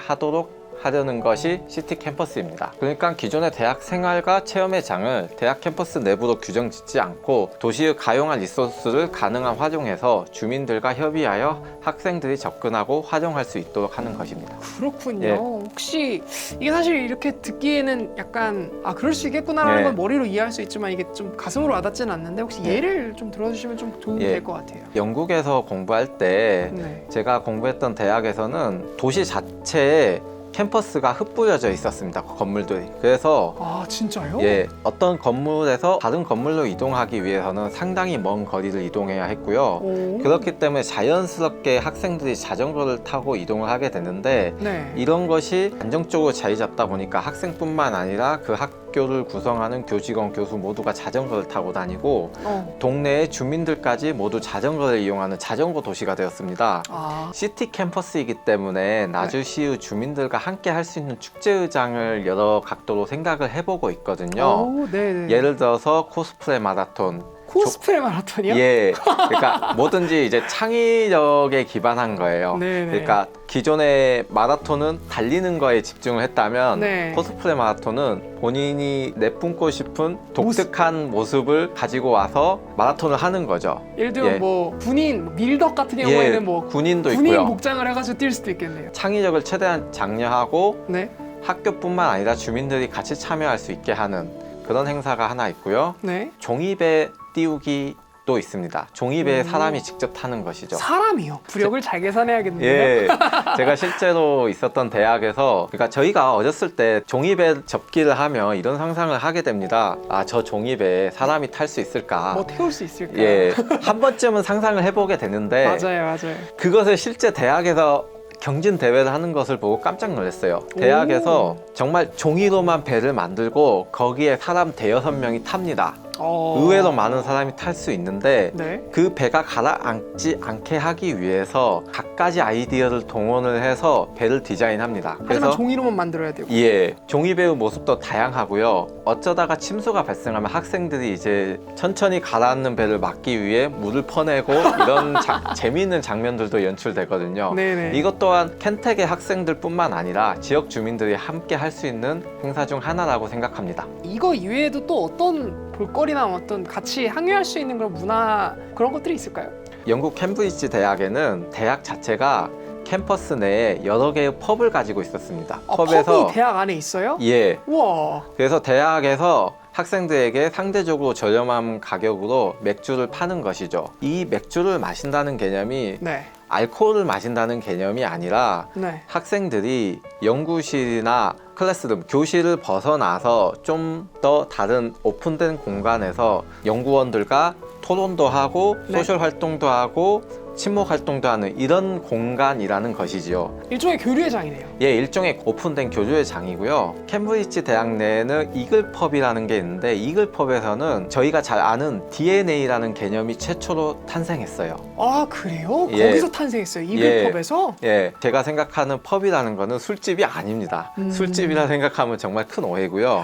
Speaker 6: 하려는 것이 시티 캠퍼스입니다. 그러니까 기존의 대학 생활과 체험의 장을 대학 캠퍼스 내부로 규정 짓지 않고 도시의 가용한 리소스를 가능한 활용해서 주민들과 협의하여 학생들이 접근하고 활용할 수 있도록 하는 것입니다.
Speaker 3: 그렇군요.
Speaker 6: 예.
Speaker 3: 혹시 이게 사실 이렇게 듣기에는 약간 그럴 수 있겠구나라는
Speaker 6: 예.
Speaker 3: 건 머리로 이해할 수 있지만 이게 좀 가슴으로 와닿지는 않는데 혹시
Speaker 6: 예.
Speaker 3: 예를 좀 들어주시면 좀 도움이
Speaker 6: 예.
Speaker 3: 될 것 같아요.
Speaker 6: 영국에서 공부할 때
Speaker 3: 네.
Speaker 6: 제가 공부했던 대학에서는 도시 자체에 캠퍼스가 흩뿌려져 있었습니다. 그 건물들이. 그래서
Speaker 3: 아, 진짜요?
Speaker 6: 예, 어떤 건물에서 다른 건물로 이동하기 위해서는 상당히 먼 거리를 이동해야 했고요.
Speaker 3: 오.
Speaker 6: 그렇기 때문에 자연스럽게 학생들이 자전거를 타고 이동을 하게 되는데
Speaker 3: 네.
Speaker 6: 이런 것이 안정적으로 자리 잡다 보니까 학생뿐만 아니라 그 학교를 구성하는 교직원, 교수 모두가 자전거를 타고 다니고 동네의 주민들까지 모두 자전거를 이용하는 자전거 도시가 되었습니다.
Speaker 3: 아,
Speaker 6: 시티 캠퍼스이기 때문에 나주시의 주민들과 함께 할 수 있는 축제의장을 여러 각도로 생각을 해보고 있거든요.
Speaker 3: 오, 네네.
Speaker 6: 예를 들어서 코스프레 마라톤.
Speaker 3: 코스프레 마라톤이요?
Speaker 6: 예, 그러니까 뭐든지 이제 창의력에 기반한 거예요.
Speaker 3: 네네.
Speaker 6: 그러니까 기존의 마라톤은 달리는 거에 집중을 했다면
Speaker 3: 네.
Speaker 6: 코스프레 마라톤은 본인이 내뿜고 싶은 독특한 모습을 가지고 와서 마라톤을 하는 거죠.
Speaker 3: 예를 들면
Speaker 6: 예.
Speaker 3: 뭐 군인, 밀덕 같은 경우에는
Speaker 6: 예,
Speaker 3: 뭐
Speaker 6: 군인도
Speaker 3: 군인
Speaker 6: 있고요.
Speaker 3: 복장을 해가지고 뛸 수도 있겠네요.
Speaker 6: 창의력을 최대한 장려하고
Speaker 3: 네,
Speaker 6: 학교뿐만 아니라 주민들이 같이 참여할 수 있게 하는 그런 행사가 하나 있고요.
Speaker 3: 네.
Speaker 6: 종이배 띄우기도 있습니다. 종이배에
Speaker 3: 오.
Speaker 6: 사람이 직접 타는 것이죠.
Speaker 3: 사람이요? 부력을 잘 계산해야겠는데요.
Speaker 6: 예, 제가 실제로 있었던 대학에서, 그러니까 저희가 어렸을 때 종이배 접기를 하며 이런 상상을 하게 됩니다. 아, 저 종이배에 사람이 탈 수 있을까?
Speaker 3: 뭐 태울 수 있을까?
Speaker 6: 예, 한 번쯤은 상상을 해보게 되는데
Speaker 3: 맞아요, 맞아요.
Speaker 6: 그것을 실제 대학에서 경진 대회를 하는 것을 보고 깜짝 놀랐어요. 대학에서 정말 종이로만 배를 만들고 거기에 사람 대여섯 명이 탑니다. 의외로 많은 사람이 탈 수 있는데
Speaker 3: 네.
Speaker 6: 그 배가 가라앉지 않게 하기 위해서 갖가지 아이디어를 동원을 해서 배를 디자인합니다.
Speaker 3: 하지만 종이로만 만들어야 되고.
Speaker 6: 예, 종이배의 모습도 다양하고요. 어쩌다가 침수가 발생하면 학생들이 이제 천천히 가라앉는 배를 막기 위해 물을 퍼내고 이런 재미있는 장면들도 연출되거든요.
Speaker 3: 네네.
Speaker 6: 이것 또한 켄텍의 학생들뿐만 아니라 지역 주민들이 함께 할 수 있는 행사 중 하나라고 생각합니다.
Speaker 3: 이거 이외에도 또 어떤 볼거리나 어떤 같이 항유할 수 있는 그런 문화 그런 것들이 있을까요?
Speaker 6: 영국 캠브리지 대학에는 대학 자체가 캠퍼스 내에 여러 개의 펍을 가지고 있었습니다.
Speaker 3: 아, 펍이 대학 안에 있어요?
Speaker 6: 예.
Speaker 3: 우와.
Speaker 6: 그래서 대학에서 학생들에게 상대적으로 저렴한 가격으로 맥주를 파는 것이죠. 이 맥주를 마신다는 개념이
Speaker 3: 네.
Speaker 6: 알코올을 마신다는 개념이 아니라
Speaker 3: 네.
Speaker 6: 학생들이 연구실이나 클래스룸, 교실을 벗어나서 좀 더 다른 오픈된 공간에서 연구원들과 토론도 하고
Speaker 3: 네.
Speaker 6: 소셜 활동도 하고 친목 활동도 하는 이런 공간이라는 것이지요.
Speaker 3: 일종의 교류의 장이네요.
Speaker 6: 예, 일종의 오픈된 교류의 장이고요. 캠브리지 대학 내에는 이글펍이라는 게 있는데 이글펍에서는 저희가 잘 아는 DNA라는 개념이 최초로 탄생했어요.
Speaker 3: 아, 그래요?
Speaker 6: 예.
Speaker 3: 거기서 탄생했어요. 이글펍에서?
Speaker 6: 예, 제가 생각하는 펍이라는 거는 술집이 아닙니다. 술집이라 생각하면 정말 큰 오해고요.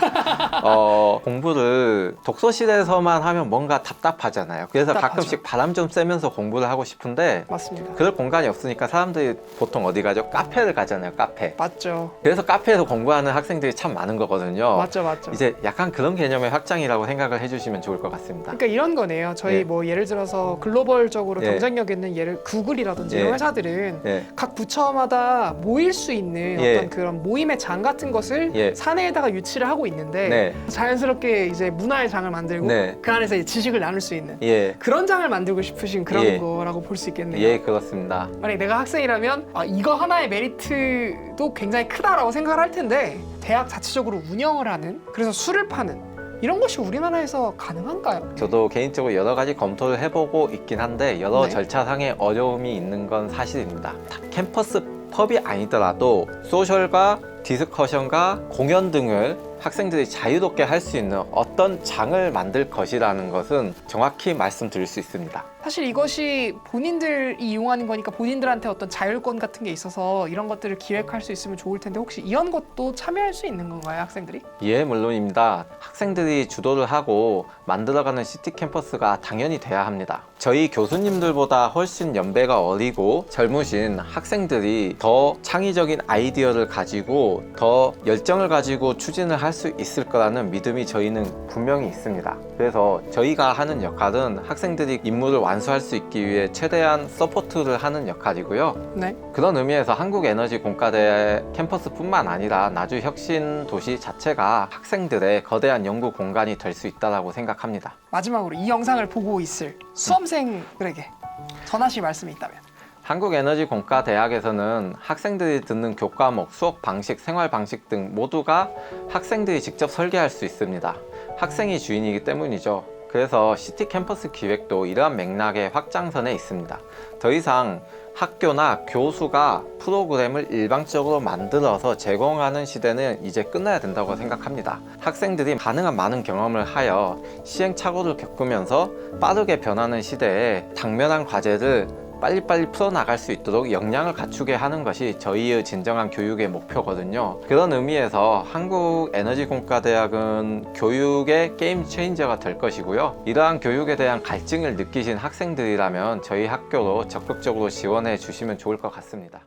Speaker 6: 공부를 독서실에서만 하면 뭔가 답답하잖아요. 그래서
Speaker 3: 답답하죠.
Speaker 6: 가끔씩 바람 좀 쐬면서 공부를 하고 싶은데
Speaker 3: 맞습니다.
Speaker 6: 그럴 공간이 없으니까 사람들이 보통 어디 가죠? 카페를 가잖아요. 카페.
Speaker 3: 맞죠.
Speaker 6: 그래서 카페에서 공부하는 학생들이 참 많은 거거든요.
Speaker 3: 맞죠, 맞죠.
Speaker 6: 이제 약간 그런 개념의 확장이라고 생각을 해주시면 좋을 것 같습니다.
Speaker 3: 그러니까 이런 거네요. 저희
Speaker 6: 예.
Speaker 3: 뭐 예를 들어서 글로벌적으로
Speaker 6: 예.
Speaker 3: 경쟁력 있는 예를 구글이라든지
Speaker 6: 예.
Speaker 3: 이런 회사들은
Speaker 6: 예,
Speaker 3: 각 부처마다 모일 수 있는
Speaker 6: 예.
Speaker 3: 어떤 그런 모임의 장 같은 것을
Speaker 6: 예.
Speaker 3: 사내에다가 유치를 하고 있는데
Speaker 6: 네,
Speaker 3: 자연스럽게 이제 문화의 장을 만들고
Speaker 6: 네.
Speaker 3: 그 안에서 이제 지식을 나눌 수 있는
Speaker 6: 예,
Speaker 3: 그런 장을 만들고 싶으신 그런
Speaker 6: 예.
Speaker 3: 거라고 볼 수 있겠네요.
Speaker 6: 예, 그렇습니다.
Speaker 3: 만약 내가 학생이라면 이거 하나의 메리트도 굉장히 크다라고 생각을 할 텐데 대학 자체적으로 운영을 하는 그래서 술을 파는 이런 것이 우리나라에서 가능한가요?
Speaker 6: 저도 개인적으로 여러 가지 검토를 해보고 있긴 한데 여러
Speaker 3: 네.
Speaker 6: 절차상의 어려움이 있는 건 사실입니다. 캠퍼스 펍이 아니더라도 소셜과 디스커션과 공연 등을 학생들이 자유롭게 할 수 있는 어떤 장을 만들 것이라는 것은 정확히 말씀드릴 수 있습니다.
Speaker 3: 사실 이것이 본인들이 이용하는 거니까 본인들한테 어떤 자율권 같은 게 있어서 이런 것들을 기획할 수 있으면 좋을 텐데 혹시 이런 것도 참여할 수 있는 건가요, 학생들이?
Speaker 6: 예, 물론입니다. 학생들이 주도를 하고 만들어가는 시티 캠퍼스가 당연히 돼야 합니다. 저희 교수님들보다 훨씬 연배가 어리고 젊으신 학생들이 더 창의적인 아이디어를 가지고 더 열정을 가지고 추진을 할 수 있을 거라는 믿음이 저희는 분명히 있습니다. 그래서 저희가 하는 역할은 학생들이 임무를 완수할 수 있기 위해 최대한 서포트를 하는 역할이고요.
Speaker 3: 네.
Speaker 6: 그런 의미에서 한국에너지공과대 캠퍼스뿐만 아니라 나주 혁신 도시 자체가 학생들의 거대한 연구 공간이 될 수 있다고 생각합니다.
Speaker 3: 마지막으로 이 영상을 보고 있을 수험생들에게 전하실 말씀이 있다면?
Speaker 6: 한국에너지공과대학에서는 학생들이 듣는 교과목, 수업 방식, 생활 방식 등 모두가 학생들이 직접 설계할 수 있습니다. 학생이 주인이기 때문이죠. 그래서 시티 캠퍼스 기획도 이러한 맥락의 확장선에 있습니다. 더 이상 학교나 교수가 프로그램을 일방적으로 만들어서 제공하는 시대는 이제 끝나야 된다고 생각합니다. 학생들이 가능한 많은 경험을 하여 시행착오를 겪으면서 빠르게 변하는 시대에 당면한 과제를 빨리빨리 풀어나갈 수 있도록 역량을 갖추게 하는 것이 저희의 진정한 교육의 목표거든요. 그런 의미에서 한국에너지공과대학은 교육의 게임 체인저가 될 것이고요. 이러한 교육에 대한 갈증을 느끼신 학생들이라면 저희 학교로 적극적으로 지원해 주시면 좋을 것 같습니다.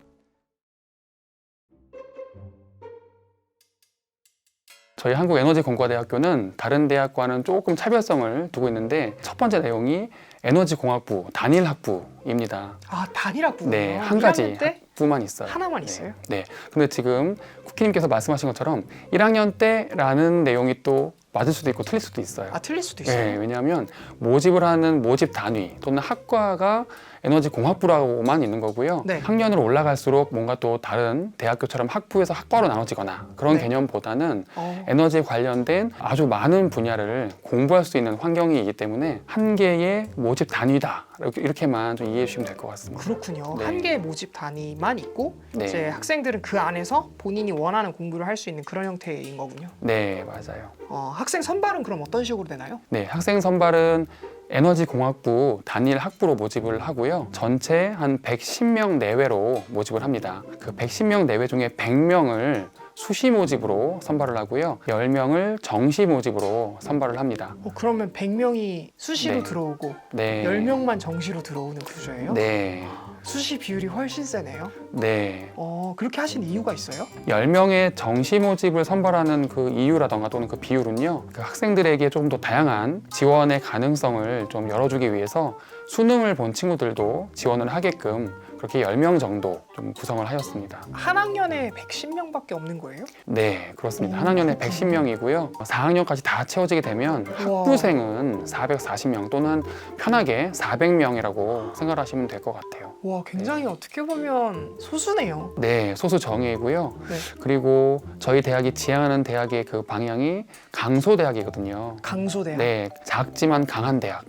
Speaker 7: 저희 한국에너지공과대학교는 다른 대학과는 조금 차별성을 두고 있는데 첫 번째 내용이 에너지공학부 단일학부입니다.
Speaker 3: 아, 단일학부요?
Speaker 7: 네, 한 가지
Speaker 3: 1학년 때
Speaker 7: 학부만 있어요.
Speaker 3: 하나만
Speaker 7: 네.
Speaker 3: 있어요?
Speaker 7: 네. 근데 지금 쿠키님께서 말씀하신 것처럼 1학년 때라는 내용이 또 맞을 수도 있고 틀릴 수도 있어요.
Speaker 3: 아, 틀릴 수도 있어요?
Speaker 7: 네, 왜냐하면 모집을 하는 모집 단위 또는 학과가 에너지공학부라고만 있는 거고요.
Speaker 3: 네.
Speaker 7: 학년으로 올라갈수록 뭔가 또 다른 대학교처럼 학부에서 학과로 나눠지거나 그런
Speaker 3: 네.
Speaker 7: 개념보다는
Speaker 3: 어.
Speaker 7: 에너지에 관련된 아주 많은 분야를 공부할 수 있는 환경이기 때문에 한 개의 모집 단위다 이렇게만 좀 이해해 주시면 될 것 같습니다.
Speaker 3: 그렇군요.
Speaker 7: 네.
Speaker 3: 한 개의 모집 단위만 있고
Speaker 7: 네.
Speaker 3: 이제 학생들은 그 안에서 본인이 원하는 공부를 할 수 있는 그런 형태인 거군요.
Speaker 7: 네, 맞아요.
Speaker 3: 학생 선발은 그럼 어떤 식으로 되나요?
Speaker 7: 네, 학생 선발은 에너지공학부 단일 학부로 모집을 하고요. 전체 한 110명 내외로 모집을 합니다. 그 110명 내외 중에 100명을 수시 모집으로 선발을 하고요. 10명을 정시 모집으로 선발을 합니다.
Speaker 3: 그러면 100명이 수시로
Speaker 7: 네.
Speaker 3: 들어오고
Speaker 7: 네.
Speaker 3: 10명만 정시로 들어오는 구조예요?
Speaker 7: 네.
Speaker 3: 수시 비율이 훨씬 세네요.
Speaker 7: 네.
Speaker 3: 그렇게 하신 이유가 있어요?
Speaker 7: 10명의 정시 모집을 선발하는 그 이유라던가 또는 그 비율은요. 그 학생들에게 조금 더 다양한 지원의 가능성을 좀 열어주기 위해서 수능을 본 친구들도 지원을 하게끔 그렇게 10명 정도 좀 구성을 하였습니다.
Speaker 3: 한 학년에 110명밖에 없는 거예요?
Speaker 7: 네, 그렇습니다. 한 학년에 110명이고요. 4학년까지 다 채워지게 되면
Speaker 3: 우와.
Speaker 7: 학부생은 440명 또는 편하게 400명이라고 생각하시면 될 것 같아요.
Speaker 3: 와, 굉장히 어떻게 보면 소수네요.
Speaker 7: 네, 소수 정예이고요.
Speaker 3: 네.
Speaker 7: 그리고 저희 대학이 지향하는 대학의 그 방향이 강소대학이거든요.
Speaker 3: 강소대학.
Speaker 7: 네, 작지만 강한 대학.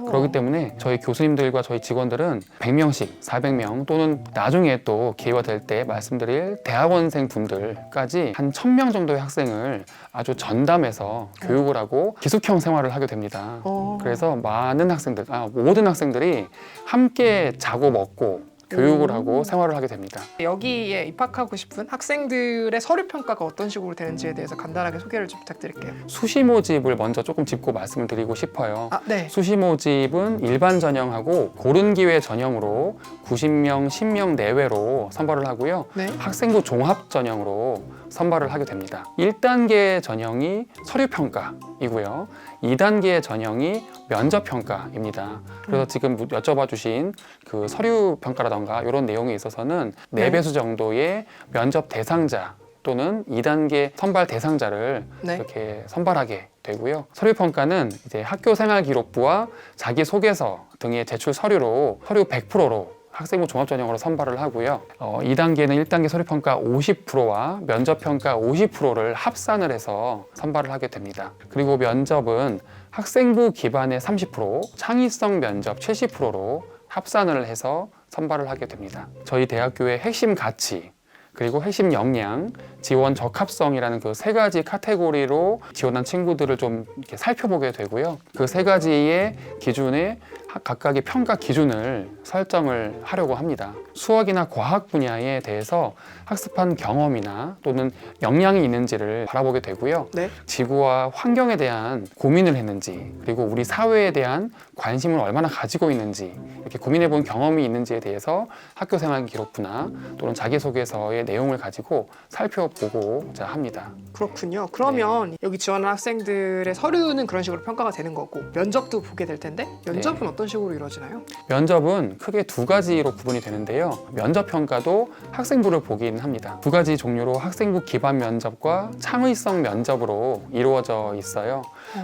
Speaker 7: 그렇기 때문에 저희 교수님들과 저희 직원들은 100명씩, 400명 또는 나중에 또 기회가 될 때 말씀드릴 대학원생 분들까지 한 1000명 정도의 학생을 아주 전담해서 교육을 하고 기숙형 생활을 하게 됩니다. 그래서 많은 학생들, 모든 학생들이 함께 자고 먹고 교육을 하고 생활을 하게 됩니다.
Speaker 3: 여기에 입학하고 싶은 학생들의 서류 평가가 어떤 식으로 되는지에 대해서 간단하게 소개를 좀 부탁드릴게요.
Speaker 7: 수시 모집을 먼저 조금 짚고 말씀을 드리고 싶어요.
Speaker 3: 네.
Speaker 7: 수시 모집은 일반 전형하고 고른 기회 전형으로 90명, 10명 내외로 선발을 하고요.
Speaker 3: 네.
Speaker 7: 학생부 종합 전형으로 선발을 하게 됩니다. 1단계 전형이 서류 평가이고요. 2단계 전형이 면접 평가입니다. 그래서 지금 여쭤봐 주신 그 서류 평가라던가 이런 내용에 있어서는
Speaker 3: 네.
Speaker 7: 4배수 정도의 면접 대상자 또는 2단계 선발 대상자를
Speaker 3: 네.
Speaker 7: 이렇게 선발하게 되고요. 서류 평가는 이제 학교 생활 기록부와 자기소개서 등의 제출 서류로 서류 100%로 학생부 종합전형으로 선발을 하고요. 2단계는 1단계 서류평가 50%와 면접평가 50%를 합산을 해서 선발을 하게 됩니다. 그리고 면접은 학생부 기반의 30%, 창의성 면접 70%로 합산을 해서 선발을 하게 됩니다. 저희 대학교의 핵심 가치, 그리고 핵심 역량, 지원 적합성이라는 그 3가지 카테고리로 지원한 친구들을 좀 이렇게 살펴보게 되고요. 그 3가지의 기준에 각각의 평가 기준을 설정을 하려고 합니다. 수학이나 과학 분야에 대해서 학습한 경험이나 또는 역량이 있는지를 바라보게 되고요.
Speaker 3: 네.
Speaker 7: 지구와 환경에 대한 고민을 했는지, 그리고 우리 사회에 대한 관심을 얼마나 가지고 있는지, 이렇게 고민해 본 경험이 있는지에 대해서 학교 생활 기록부나 또는 자기소개서의 내용을 가지고 살펴보고자 합니다.
Speaker 3: 그렇군요. 그러면 여기 지원한 학생들의 서류는 그런 식으로 평가가 되는 거고 면접도 보게 될 텐데 면접은 어떤 식으로 이루어지나요?
Speaker 7: 면접은 크게 2가지로 구분이 되는데요. 면접 평가도 학생부를 보긴 합니다. 2가지 종류로 학생부 기반 면접과 창의성 면접으로 이루어져 있어요.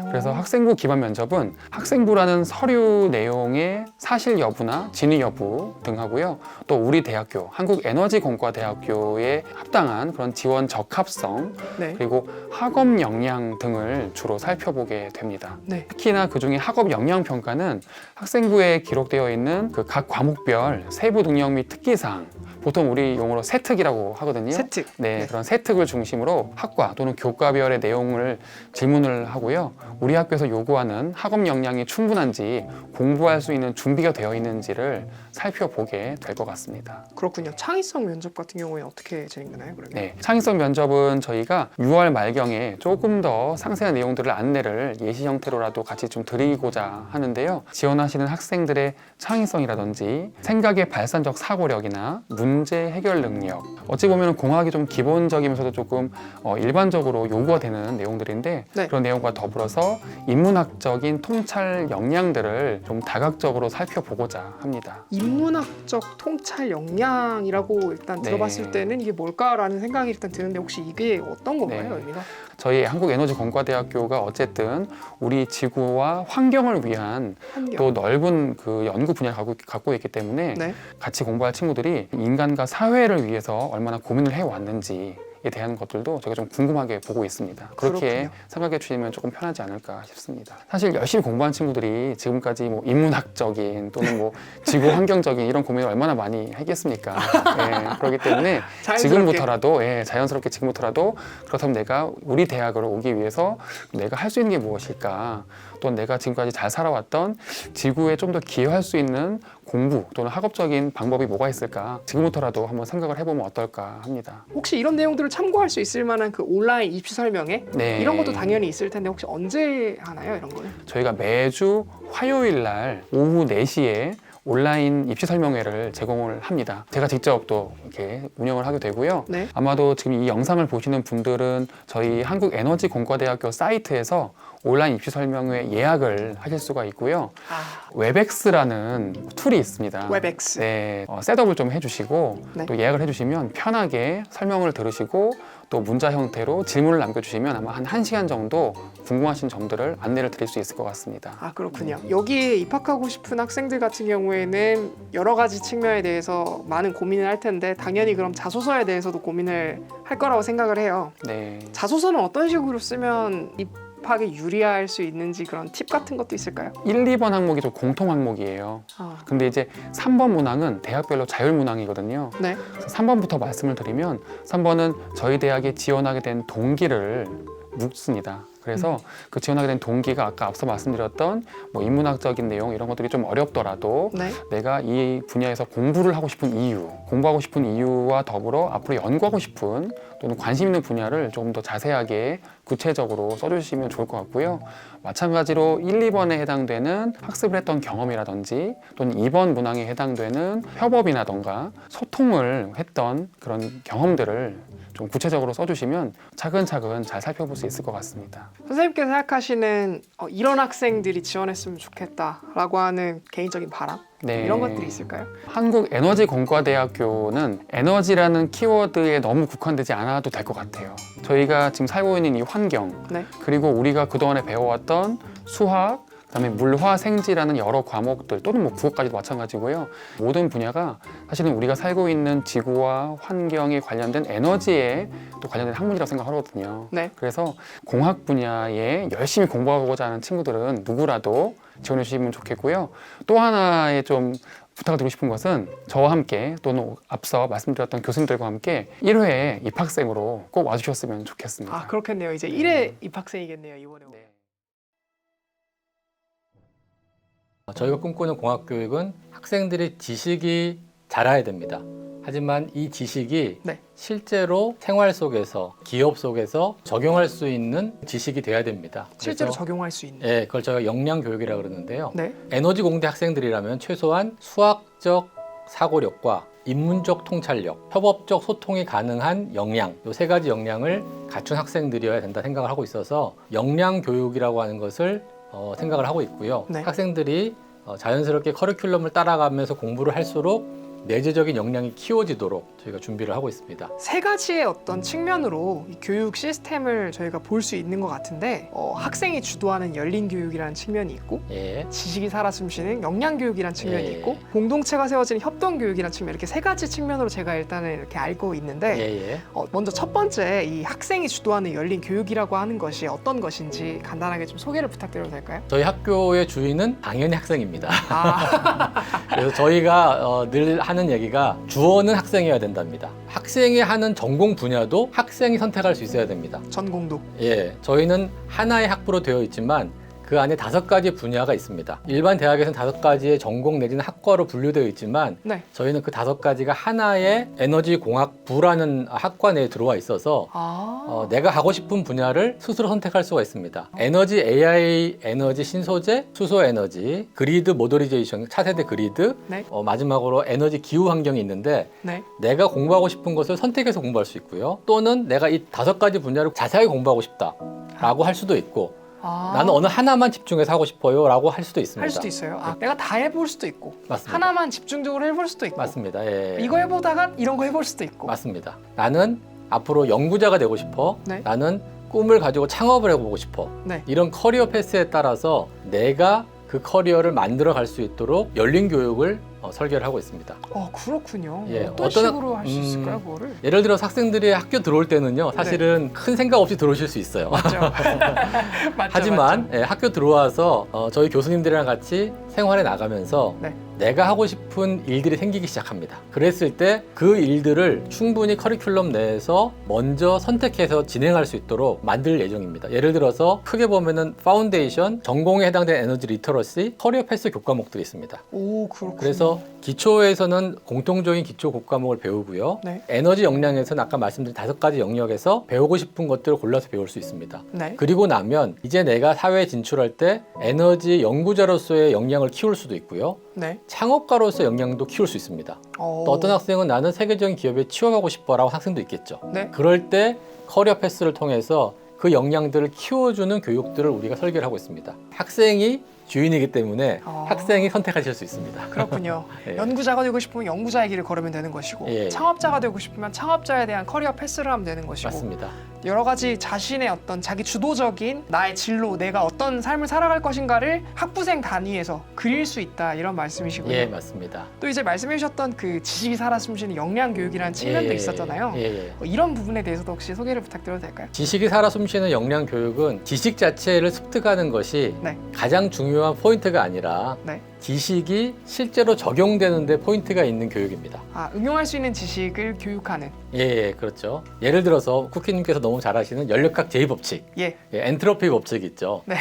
Speaker 7: 그래서 학생부 기반 면접은 학생부라는 서류 내용의 사실 여부나 진위 여부 등 하고요. 또 우리 대학교, 한국에너지공과대학교에 합당한 그런 지원 적합성,
Speaker 3: 네.
Speaker 7: 그리고 학업 역량 등을 주로 살펴보게 됩니다.
Speaker 3: 네.
Speaker 7: 특히나 그중에 학업 역량 평가는 학생부에 기록되어 있는 그 각 과목별 세부 능력 및 특기사항, 보통 우리 용어로 세특이라고 하거든요.
Speaker 3: 세특.
Speaker 7: 네,
Speaker 3: 네.
Speaker 7: 그런 세특을 중심으로 학과 또는 교과별의 내용을 질문을 하고요. 우리 학교에서 요구하는 학업 역량이 충분한지, 공부할 수 있는 준비가 되어 있는지를 살펴보게 될 것 같습니다.
Speaker 3: 그렇군요. 창의성 면접 같은 경우에는 어떻게 진행되나요? 그러면?
Speaker 7: 네, 창의성 면접은 저희가 6월 말경에 조금 더 상세한 내용들을 안내를 예시 형태로라도 같이 좀 드리고자 하는데요. 지원하시는 학생들의 창의성이라든지 생각의 발산적 사고력이나 문제 해결 능력, 어찌 보면 공학이 좀 기본적이면서도 조금 일반적으로 요구가 되는 내용들인데
Speaker 3: 네.
Speaker 7: 그런 내용과 더불어서 인문학적인 통찰 역량들을 좀 다각적으로 살펴보고자 합니다.
Speaker 3: 인문학적 통찰 역량이라고 일단
Speaker 7: 네.
Speaker 3: 들어봤을 때는 이게 뭘까라는 생각이 일단 드는데 혹시 이게 어떤 건가요,
Speaker 7: 네.
Speaker 3: 의미가?
Speaker 7: 저희 한국에너지공과대학교가 어쨌든 우리 지구와 환경을 위한
Speaker 3: 환경.
Speaker 7: 또 넓은 그 연구 분야를 갖고 있기 때문에
Speaker 3: 네.
Speaker 7: 같이 공부할 친구들이 인간과 사회를 위해서 얼마나 고민을 해왔는지에 대한 것들도 제가 좀 궁금하게 보고 있습니다. 그렇게
Speaker 3: 그렇군요.
Speaker 7: 생각해 주시면 조금 편하지 않을까 싶습니다. 사실 열심히 공부한 친구들이 지금까지 뭐 인문학적인 또는 뭐 지구 환경적인 이런 고민을 얼마나 많이 했겠습니까? 예, 그렇기 때문에
Speaker 3: 자연스럽게.
Speaker 7: 지금부터라도 자연스럽게 지금부터라도 그렇다면 내가 우리 대학으로 오기 위해서 내가 할 수 있는 게 무엇일까? 또 내가 지금까지 잘 살아왔던 지구에 좀 더 기여할 수 있는 공부 또는 학업적인 방법이 뭐가 있을까? 지금부터라도 한번 생각을 해보면 어떨까 합니다.
Speaker 3: 혹시 이런 내용들을 참고할 수 있을 만한 그 온라인 입시 설명회
Speaker 7: 네.
Speaker 3: 이런 것도 당연히 있을 텐데 혹시 언제 하나요, 이런 거는?
Speaker 7: 저희가 매주 화요일 날 오후 4시에 온라인 입시 설명회를 제공을 합니다. 제가 직접 또 이렇게 운영을 하게 되고요.
Speaker 3: 네.
Speaker 7: 아마도 지금 이 영상을 보시는 분들은 저희 한국에너지공과대학교 사이트에서 온라인 입시 설명회 예약을 하실 수가 있고요.
Speaker 3: 아,
Speaker 7: 웹엑스라는 툴이 있습니다.
Speaker 3: 웹엑스.
Speaker 7: 네, 셋업을 좀 해주시고
Speaker 3: 네.
Speaker 7: 또 예약을 해주시면 편하게 설명을 들으시고 또 문자 형태로 질문을 남겨주시면 아마 한 1시간 정도 궁금하신 점들을 안내를 드릴 수 있을 것 같습니다.
Speaker 3: 아, 그렇군요. 여기에 입학하고 싶은 학생들 같은 경우에는 여러 가지 측면에 대해서 많은 고민을 할 텐데 당연히 그럼 자소서에 대해서도 고민을 할 거라고 생각을 해요.
Speaker 7: 네.
Speaker 3: 자소서는 어떤 식으로 쓰면 입학에 유리할 수 있는지 그런 팁 같은 것도 있을까요?
Speaker 7: 1, 2번 항목이 좀 공통 항목이에요.
Speaker 3: 아,
Speaker 7: 근데 이제 3번 문항은 대학별로 자율문항이거든요.
Speaker 3: 네.
Speaker 7: 그래서 3번부터 말씀을 드리면 3번은 저희 대학에 지원하게 된 동기를 묻습니다. 그래서 그 지원하게 된 동기가 아까 앞서 말씀드렸던 뭐 인문학적인 내용 이런 것들이 좀 어렵더라도
Speaker 3: 네.
Speaker 7: 내가 이 분야에서 공부를 하고 싶은 이유, 공부하고 싶은 이유와 더불어 앞으로 연구하고 싶은 또는 관심 있는 분야를 조금 더 자세하게 구체적으로 써주시면 좋을 것 같고요. 마찬가지로 1, 2번에 해당되는 학습을 했던 경험이라든지 또는 2번 문항에 해당되는 협업이라던가 소통을 했던 그런 경험들을 좀 구체적으로 써주시면 차근차근 잘 살펴볼 수 있을 것 같습니다.
Speaker 3: 선생님께서 생각하시는 이런 학생들이 지원했으면 좋겠다라고 하는 개인적인 바람
Speaker 7: 네.
Speaker 3: 이런 것들이 있을까요?
Speaker 7: 한국에너지공과대학교는 에너지라는 키워드에 너무 국한되지 않아도 될 것 같아요. 저희가 지금 살고 있는 이 환경
Speaker 3: 네.
Speaker 7: 그리고 우리가 그동안에 배워왔던 수학 그다음에 물화생지라는 여러 과목들 또는 뭐 국어까지도 마찬가지고요. 모든 분야가 사실은 우리가 살고 있는 지구와 환경에 관련된 에너지에 또 관련된 학문이라고 생각하거든요.
Speaker 3: 네.
Speaker 7: 그래서 공학 분야에 열심히 공부하고자 하는 친구들은 누구라도 지원해 주시면 좋겠고요. 또 하나의 좀 부탁을 드리고 싶은 것은 저와 함께 또는 앞서 말씀드렸던 교수님들과 함께 1회 입학생으로 꼭 와주셨으면 좋겠습니다.
Speaker 3: 아, 그렇겠네요. 이제 1회 입학생이겠네요, 이번에.
Speaker 7: 네.
Speaker 2: 저희가 꿈꾸는 공학교육은 학생들이 지식이 자라야 됩니다. 하지만 이 지식이
Speaker 3: 네.
Speaker 2: 실제로 생활 속에서, 기업 속에서 적용할 수 있는 지식이 돼야 됩니다.
Speaker 3: 실제로
Speaker 2: 그래서
Speaker 3: 적용할 수 있는.
Speaker 2: 예, 그걸 저희가 역량 교육이라고 그러는데요.
Speaker 3: 네.
Speaker 2: 에너지 공대 학생들이라면 최소한 수학적 사고력과 인문적 통찰력, 협업적 소통이 가능한 역량, 이 세 가지 역량을 갖춘 학생들이어야 된다 생각을 하고 있어서 역량 교육이라고 하는 것을 생각을 하고 있고요.
Speaker 3: 네.
Speaker 2: 학생들이 자연스럽게 커리큘럼을 따라가면서 공부를 할수록 내재적인 역량이 키워지도록 저희가 준비를 하고 있습니다.
Speaker 3: 세 가지의 어떤 측면으로 이 교육 시스템을 저희가 볼 수 있는 것 같은데 학생이 주도하는 열린 교육이라는 측면이 있고
Speaker 2: 예.
Speaker 3: 지식이 살아 숨쉬는 역량 교육이라는 측면이
Speaker 2: 예.
Speaker 3: 있고 공동체가 세워지는 협동 교육이라는 측면 이렇게 세 가지 측면으로 제가 일단은 이렇게 알고 있는데
Speaker 2: 예.
Speaker 3: 먼저 첫 번째 이 학생이 주도하는 열린 교육이라고 하는 것이 어떤 것인지 간단하게 좀 소개를 부탁드려도 될까요?
Speaker 2: 저희 학교의 주인은 당연히 학생입니다.
Speaker 3: 아,
Speaker 2: 그래서 저희가 늘 하는 얘기가 주어는 학생이어야 된답니다. 학생이 하는 전공 분야도 학생이 선택할 수 있어야 됩니다.
Speaker 3: 전공도.
Speaker 2: 예, 저희는 하나의 학부로 되어 있지만 그 안에 5가지 분야가 있습니다. 일반 대학에서는 5가지의 전공 내지는 학과로 분류되어 있지만
Speaker 3: 네.
Speaker 2: 저희는 그 5가지가 하나의 에너지공학부라는 학과 내에 들어와 있어서 내가 하고 싶은 분야를 스스로 선택할 수가 있습니다. 에너지 AI, 에너지 신소재, 수소 에너지, 그리드 모더리제이션, 차세대 그리드,
Speaker 3: 네.
Speaker 2: 마지막으로 에너지 기후 환경이 있는데
Speaker 3: 네.
Speaker 2: 내가 공부하고 싶은 것을 선택해서 공부할 수 있고요. 또는 내가 이 5가지 분야를 자세하게 공부하고 싶다라고 할 수도 있고 나는 어느 하나만 집중해서 하고 싶어요 라고 할 수도 있습니다.
Speaker 3: 할 수도 있어요. 내가 다 해볼 수도 있고
Speaker 2: 맞습니다.
Speaker 3: 하나만 집중적으로 해볼 수도 있고
Speaker 2: 맞습니다. 예.
Speaker 3: 이거 해보다가 이런 거 해볼 수도 있고
Speaker 2: 맞습니다. 나는 앞으로 연구자가 되고 싶어.
Speaker 3: 네.
Speaker 2: 나는 꿈을 가지고 창업을 해보고 싶어.
Speaker 3: 네.
Speaker 2: 이런 커리어 패스에 따라서 내가 그 커리어를 만들어 갈 수 있도록 열린 교육을 설계를 하고 있습니다.
Speaker 3: 그렇군요.
Speaker 2: 예,
Speaker 3: 어떤 식으로 할 수 있을까요, 그거를?
Speaker 2: 예를 들어서 학생들이 학교 들어올 때는요, 사실은 큰 생각 없이 들어오실 수 있어요.
Speaker 3: 맞죠. 맞죠,
Speaker 2: 하지만
Speaker 3: 맞죠.
Speaker 2: 예, 학교 들어와서 저희 교수님들이랑 같이 생활에 나가면서
Speaker 3: 네.
Speaker 2: 내가 하고 싶은 일들이 생기기 시작합니다. 그랬을 때 그 일들을 충분히 커리큘럼 내에서 먼저 선택해서 진행할 수 있도록 만들 예정입니다. 예를 들어서 크게 보면은 파운데이션, 전공에 해당되는 에너지 리터러시, 커리어 패스 교과목들이 있습니다.
Speaker 3: 오, 그렇군요.
Speaker 2: 그래서 기초에서는 공통적인 기초 교과목을 배우고요.
Speaker 3: 네.
Speaker 2: 에너지 역량에서는 아까 말씀드린 5가지 영역에서 배우고 싶은 것들을 골라서 배울 수 있습니다.
Speaker 3: 네.
Speaker 2: 그리고 나면 이제 내가 사회에 진출할 때 에너지 연구자로서의 역량을 키울 수도 있고요.
Speaker 3: 네.
Speaker 2: 창업가로서 역량도 키울 수 있습니다. 또 어떤 학생은 나는 세계적인 기업에 취업하고 싶어라고 학생도 있겠죠.
Speaker 3: 네.
Speaker 2: 그럴 때 커리어 패스를 통해서 그 역량들을 키워주는 교육들을 우리가 설계를 하고 있습니다. 학생이 주인이기 때문에 학생이 선택하실 수 있습니다.
Speaker 3: 그렇군요.
Speaker 2: 예.
Speaker 3: 연구자가 되고 싶으면 연구자의 길을 걸으면 되는 것이고
Speaker 2: 예.
Speaker 3: 창업자가 되고 싶으면 창업자에 대한 커리어 패스를 하면 되는 것이고
Speaker 2: 맞습니다.
Speaker 3: 여러 가지 자신의 어떤 자기 주도적인 나의 진로, 내가 어떤 삶을 살아갈 것인가를 학부생 단위에서 그릴 수 있다 이런 말씀이시고요.
Speaker 2: 예, 맞습니다.
Speaker 3: 또 이제 말씀해 주셨던 그 지식이 살아 숨쉬는 역량 교육이라는 측면도 있었잖아요.
Speaker 2: 예.
Speaker 3: 이런 부분에 대해서도 혹시 소개를 부탁드려도 될까요?
Speaker 2: 지식이 살아 숨쉬는 역량 교육은 지식 자체를 습득하는 것이
Speaker 3: 네.
Speaker 2: 가장 중요한 포인트가 아니라
Speaker 3: 네.
Speaker 2: 지식이 실제로 적용되는데 포인트가 있는 교육입니다.
Speaker 3: 응용할 수 있는 지식을 교육하는.
Speaker 2: 예, 그렇죠. 예를 들어서 쿠키님께서 너무 잘 아시는 연력학 제2법칙,
Speaker 3: 예.
Speaker 2: 엔트로피 법칙 있죠.
Speaker 3: 네.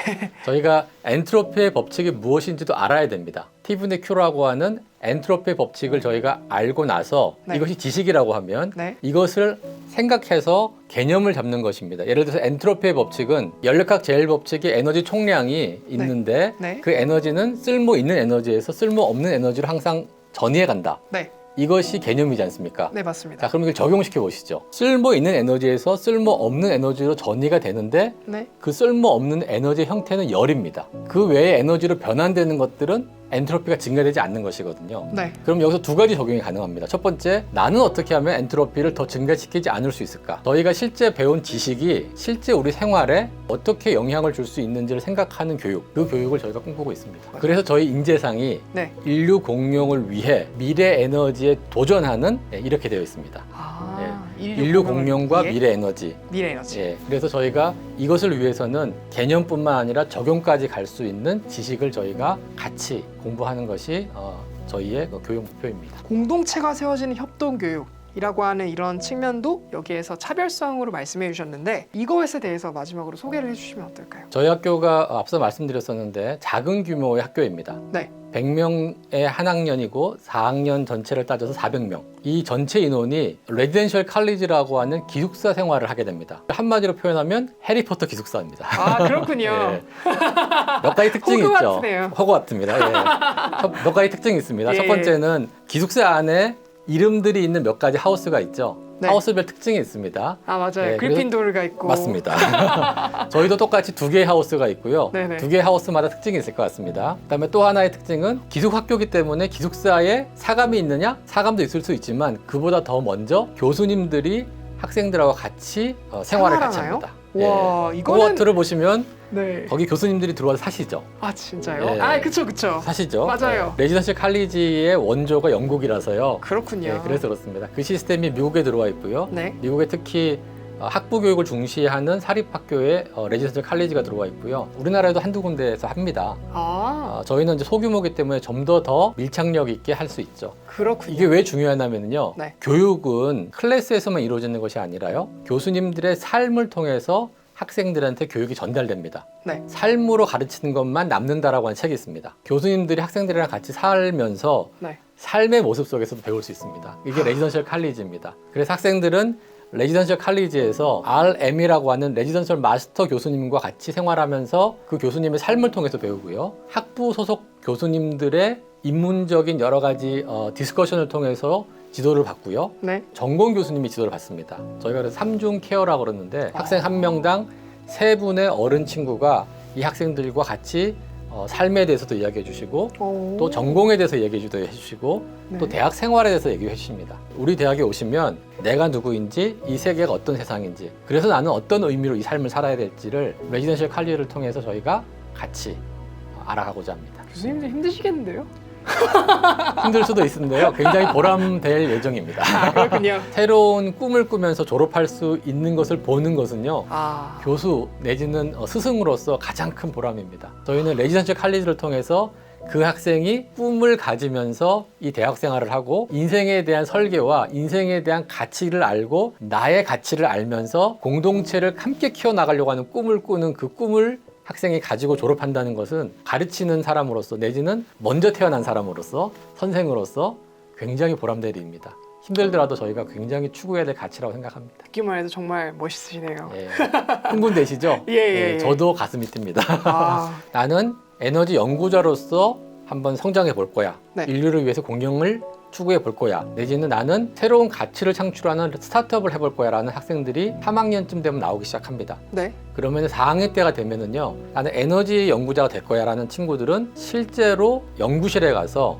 Speaker 2: 저희가 엔트로피의 법칙이 무엇인지도 알아야 됩니다. T분의 Q라고 하는 엔트로피의 법칙을 저희가 알고 나서
Speaker 3: 네.
Speaker 2: 이것이 지식이라고 하면
Speaker 3: 네.
Speaker 2: 이것을 생각해서 개념을 잡는 것입니다. 예를 들어서 엔트로피의 법칙은 연력학 제1법칙이 에너지 총량이 있는데
Speaker 3: 네.
Speaker 2: 그 에너지는 쓸모 있는 에너지에서 쓸모 없는 에너지로 항상 전이해 간다.
Speaker 3: 네.
Speaker 2: 이것이 개념이지 않습니까?
Speaker 3: 네, 맞습니다.
Speaker 2: 자, 그럼 이걸 적용시켜 보시죠. 쓸모 있는 에너지에서 쓸모 없는 에너지로 전이가 되는데
Speaker 3: 네.
Speaker 2: 그 쓸모 없는 에너지의 형태는 열입니다. 그 외에 에너지로 변환되는 것들은 엔트로피가 증가되지 않는 것이거든요.
Speaker 3: 네.
Speaker 2: 그럼 여기서 2가지 적용이 가능합니다. 첫 번째, 나는 어떻게 하면 엔트로피를 더 증가시키지 않을 수 있을까? 저희가 실제 배운 지식이 실제 우리 생활에 어떻게 영향을 줄 수 있는지를 생각하는 교육, 그 교육을 저희가 꿈꾸고 있습니다. 그래서 저희 인재상이
Speaker 3: 네.
Speaker 2: 인류 공룡을 위해 미래 에너지에 도전하는 이렇게 되어 있습니다. 인류 공룡과
Speaker 3: 위해
Speaker 2: 미래 에너지.
Speaker 3: 미래 에너지.
Speaker 2: 예, 그래서 저희가 이것을 위해서는 개념뿐만 아니라 적용까지 갈 수 있는 지식을 저희가 같이 공부하는 것이 저희의 교육 목표입니다.
Speaker 3: 공동체가 세워지는 협동 교육이라고 하는 이런 측면도 여기에서 차별성으로 말씀해 주셨는데 이것에 대해서 마지막으로 소개를 해주시면 어떨까요?
Speaker 2: 저희 학교가 앞서 말씀드렸었는데 작은 규모의 학교입니다.
Speaker 3: 네.
Speaker 2: 100명의 한 학년이고 4학년 전체를 따져서 400명. 이 전체 인원이 레지던셜 칼리지라고 하는 기숙사 생활을 하게 됩니다. 한마디로 표현하면 해리포터 기숙사입니다.
Speaker 3: 그렇군요.
Speaker 2: 몇 가지 특징이 있죠.
Speaker 3: 호그와트네요.
Speaker 2: 호그와트입니다. 몇 가지 특징이 있습니다.
Speaker 3: 예.
Speaker 2: 첫 번째는 기숙사 안에 이름들이 있는 몇 가지 하우스가 있죠.
Speaker 3: 네.
Speaker 2: 하우스별 특징이 있습니다.
Speaker 3: 아 맞아요.
Speaker 2: 네,
Speaker 3: 그리핀도르가 있고.
Speaker 2: 맞습니다. 저희도 똑같이 2개의 하우스가 있고요.
Speaker 3: 네네.
Speaker 2: 2개의 하우스마다 특징이 있을 것 같습니다. 그다음에 또 하나의 특징은 기숙학교이기 때문에 기숙사에 사감이 있느냐? 사감도 있을 수 있지만 그보다 더 먼저 교수님들이 학생들하고 같이 생활을 같이
Speaker 3: 생활하나요?
Speaker 2: 합니다.
Speaker 3: 와 이거는
Speaker 2: 호거트를 보시면
Speaker 3: 네.
Speaker 2: 거기 교수님들이 들어와서 사시죠.
Speaker 3: 아 진짜요?
Speaker 2: 예.
Speaker 3: 아 그쵸.
Speaker 2: 사시죠.
Speaker 3: 맞아요.
Speaker 2: 레지던셜 칼리지의 원조가 영국이라서요.
Speaker 3: 그렇군요.
Speaker 2: 네, 그래서 그렇습니다. 그 시스템이 미국에 들어와 있고요.
Speaker 3: 네.
Speaker 2: 미국에 특히 학부 교육을 중시하는 사립학교에 레지던셜 칼리지가 들어와 있고요. 우리나라에도 한두 군데에서 합니다.
Speaker 3: 아
Speaker 2: 저희는 이제 소규모이기 때문에 좀 더 밀착력 있게 할 수 있죠.
Speaker 3: 그렇군요.
Speaker 2: 이게 왜 중요하냐면요.
Speaker 3: 네.
Speaker 2: 교육은 클래스에서만 이루어지는 것이 아니라요. 교수님들의 삶을 통해서 학생들한테 교육이 전달됩니다.
Speaker 3: 네.
Speaker 2: 삶으로 가르치는 것만 남는다라고 하는 책이 있습니다. 교수님들이 학생들이랑 같이 살면서
Speaker 3: 네.
Speaker 2: 삶의 모습 속에서도 배울 수 있습니다. 이게 레지던셜 칼리지입니다. 그래서 학생들은 레지던셜 칼리지에서 RM이라고 하는 레지던셜 마스터 교수님과 같이 생활하면서 그 교수님의 삶을 통해서 배우고요. 학부 소속 교수님들의 인문적인 여러 가지 디스커션을 통해서 지도를 받고요.
Speaker 3: 네.
Speaker 2: 전공 교수님이 지도를 받습니다. 저희가 그래서 3중 케어라고 그러는데 학생 한 명당 3분의 어른 친구가 이 학생들과 같이 삶에 대해서도 이야기해 주시고
Speaker 3: 오.
Speaker 2: 또 전공에 대해서 얘기해 주시고
Speaker 3: 네.
Speaker 2: 또 대학 생활에 대해서 얘기해 주십니다. 우리 대학에 오시면 내가 누구인지 이 세계가 어떤 세상인지 그래서 나는 어떤 의미로 이 삶을 살아야 될지를 레지던셜 칼리를 통해서 저희가 같이 알아가고자 합니다.
Speaker 3: 교수님들 힘드시겠는데요?
Speaker 2: 힘들 수도 있는데요. 굉장히 보람될 예정입니다.
Speaker 3: 아 그렇군요.
Speaker 2: 새로운 꿈을 꾸면서 졸업할 수 있는 것을 보는 것은요.
Speaker 3: 아
Speaker 2: 교수 내지는 스승으로서 가장 큰 보람입니다. 저희는 레지던셜 칼리지를 통해서 그 학생이 꿈을 가지면서 이 대학 생활을 하고 인생에 대한 설계와 인생에 대한 가치를 알고 나의 가치를 알면서 공동체를 함께 키워나가려고 하는 꿈을 꾸는 그 꿈을 학생이 가지고 졸업한다는 것은 가르치는 사람으로서 내지는 먼저 태어난 사람으로서 선생으로서 굉장히 보람될 일입니다. 힘들더라도 저희가 굉장히 추구해야 될 가치라고 생각합니다.
Speaker 3: 듣기만 해도 정말 멋있으시네요.
Speaker 2: 예. 흥분되시죠?
Speaker 3: 예.
Speaker 2: 저도 가슴이 뜁니다.
Speaker 3: 아
Speaker 2: 나는 에너지 연구자로서 한번 성장해 볼 거야.
Speaker 3: 네.
Speaker 2: 인류를 위해서 공경을 추구해 볼 거야. 내지는 나는 새로운 가치를 창출하는 스타트업을 해볼 거야 라는 학생들이 3학년쯤 되면 나오기 시작합니다.
Speaker 3: 네.
Speaker 2: 그러면 4학년 때가 되면은요, 나는 에너지 연구자가 될 거야 라는 친구들은 실제로 연구실에 가서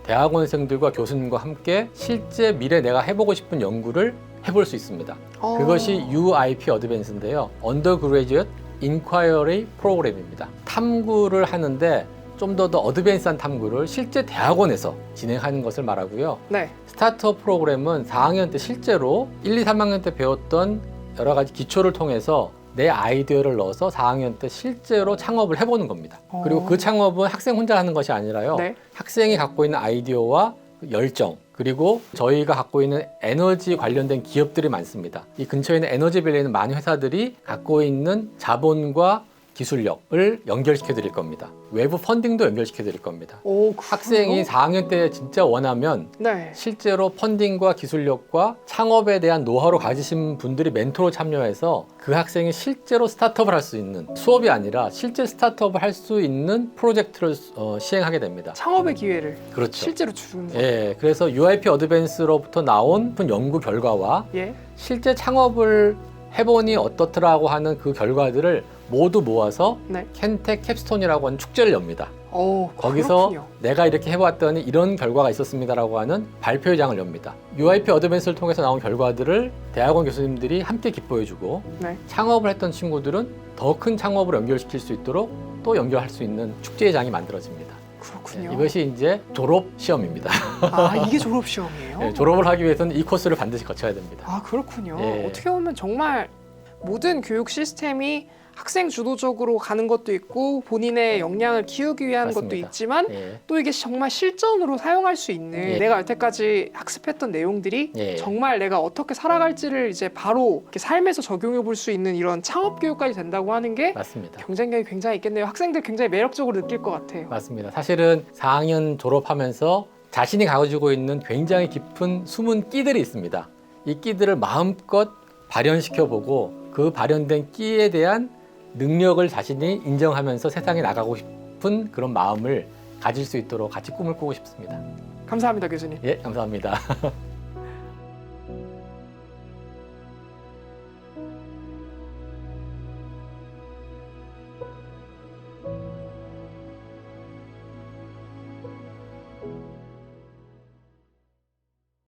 Speaker 2: 대학원생들과 교수님과 함께 실제 미래 내가 해보고 싶은 연구를 해볼 수 있습니다. 그것이 UIP 어드밴스인데요. Undergraduate Inquiry Program입니다. 탐구를 하는데 좀 더 어드밴스한 탐구를 실제 대학원에서 진행하는 것을 말하고요.
Speaker 3: 네.
Speaker 2: 스타트업 프로그램은 4학년 때 실제로 1, 2, 3학년 때 배웠던 여러 가지 기초를 통해서 내 아이디어를 넣어서 4학년 때 실제로 창업을 해보는 겁니다. 그리고 그 창업은 학생 혼자 하는 것이 아니라요.
Speaker 3: 네.
Speaker 2: 학생이 갖고 있는 아이디어와 열정, 그리고 저희가 갖고 있는 에너지 관련된 기업들이 많습니다. 이 근처에 있는 에너지밸리에 있는 많은 회사들이 갖고 있는 자본과 기술력을 연결시켜 드릴 겁니다. 외부 펀딩도 연결시켜 드릴 겁니다.
Speaker 3: 오,
Speaker 2: 학생이 4학년 때 진짜 원하면
Speaker 3: 네.
Speaker 2: 실제로 펀딩과 기술력과 창업에 대한 노하우를 가지신 분들이 멘토로 참여해서 그 학생이 실제로 스타트업을 할 수 있는 수업이 아니라 실제 스타트업을 할 수 있는 프로젝트를 시행하게 됩니다.
Speaker 3: 창업의 기회를
Speaker 2: 그렇죠.
Speaker 3: 실제로 주는 거.
Speaker 2: 예, 그래서 UIP 어드밴스로부터 나온 연구 결과와
Speaker 3: 예.
Speaker 2: 실제 창업을 해보니 어떻더라고 하는 그 결과들을 모두 모아서
Speaker 3: 네.
Speaker 2: 켄텍 캡스톤이라고 하는 축제를 엽니다.
Speaker 3: 오,
Speaker 2: 거기서
Speaker 3: 그렇군요.
Speaker 2: 내가 이렇게 해봤더니 이런 결과가 있었습니다라고 하는 발표회장을 엽니다. UIP 어드밴스를 통해서 나온 결과들을 대학원 교수님들이 함께 기뻐해주고
Speaker 3: 네.
Speaker 2: 창업을 했던 친구들은 더 큰 창업으로 연결시킬 수 있도록 또 연결할 수 있는 축제회장이 만들어집니다.
Speaker 3: 그렇군요.
Speaker 2: 이것이 이제 졸업 시험입니다.
Speaker 3: 아, 이게 졸업 시험이에요?
Speaker 2: 네, 졸업을 하기 위해서는 이 코스를 반드시 거쳐야 됩니다.
Speaker 3: 아, 그렇군요.
Speaker 2: 예.
Speaker 3: 어떻게 보면 정말 모든 교육 시스템이 학생 주도적으로 가는 것도 있고 본인의 역량을 키우기 위한 것도
Speaker 2: 맞습니다.
Speaker 3: 있지만
Speaker 2: 예.
Speaker 3: 또 이게 정말 실전으로 사용할 수 있는
Speaker 2: 예.
Speaker 3: 내가 여태까지 학습했던 내용들이
Speaker 2: 예.
Speaker 3: 정말 내가 어떻게 살아갈지를 이제 바로 이렇게 삶에서 적용해 볼 수 있는 이런 창업 교육까지 된다고 하는 게
Speaker 2: 맞습니다.
Speaker 3: 경쟁력이 굉장히 있겠네요. 학생들 굉장히 매력적으로 느낄 것 같아요.
Speaker 2: 맞습니다. 사실은 4학년 졸업하면서 자신이 가지고 있는 굉장히 깊은 숨은 끼들이 있습니다. 이 끼들을 마음껏 발현시켜보고 그 발현된 끼에 대한 능력을 자신이 인정하면서 세상에 나가고 싶은 그런 마음을 가질 수 있도록 같이 꿈을 꾸고 싶습니다.
Speaker 3: 감사합니다, 교수님.
Speaker 2: 예, 감사합니다.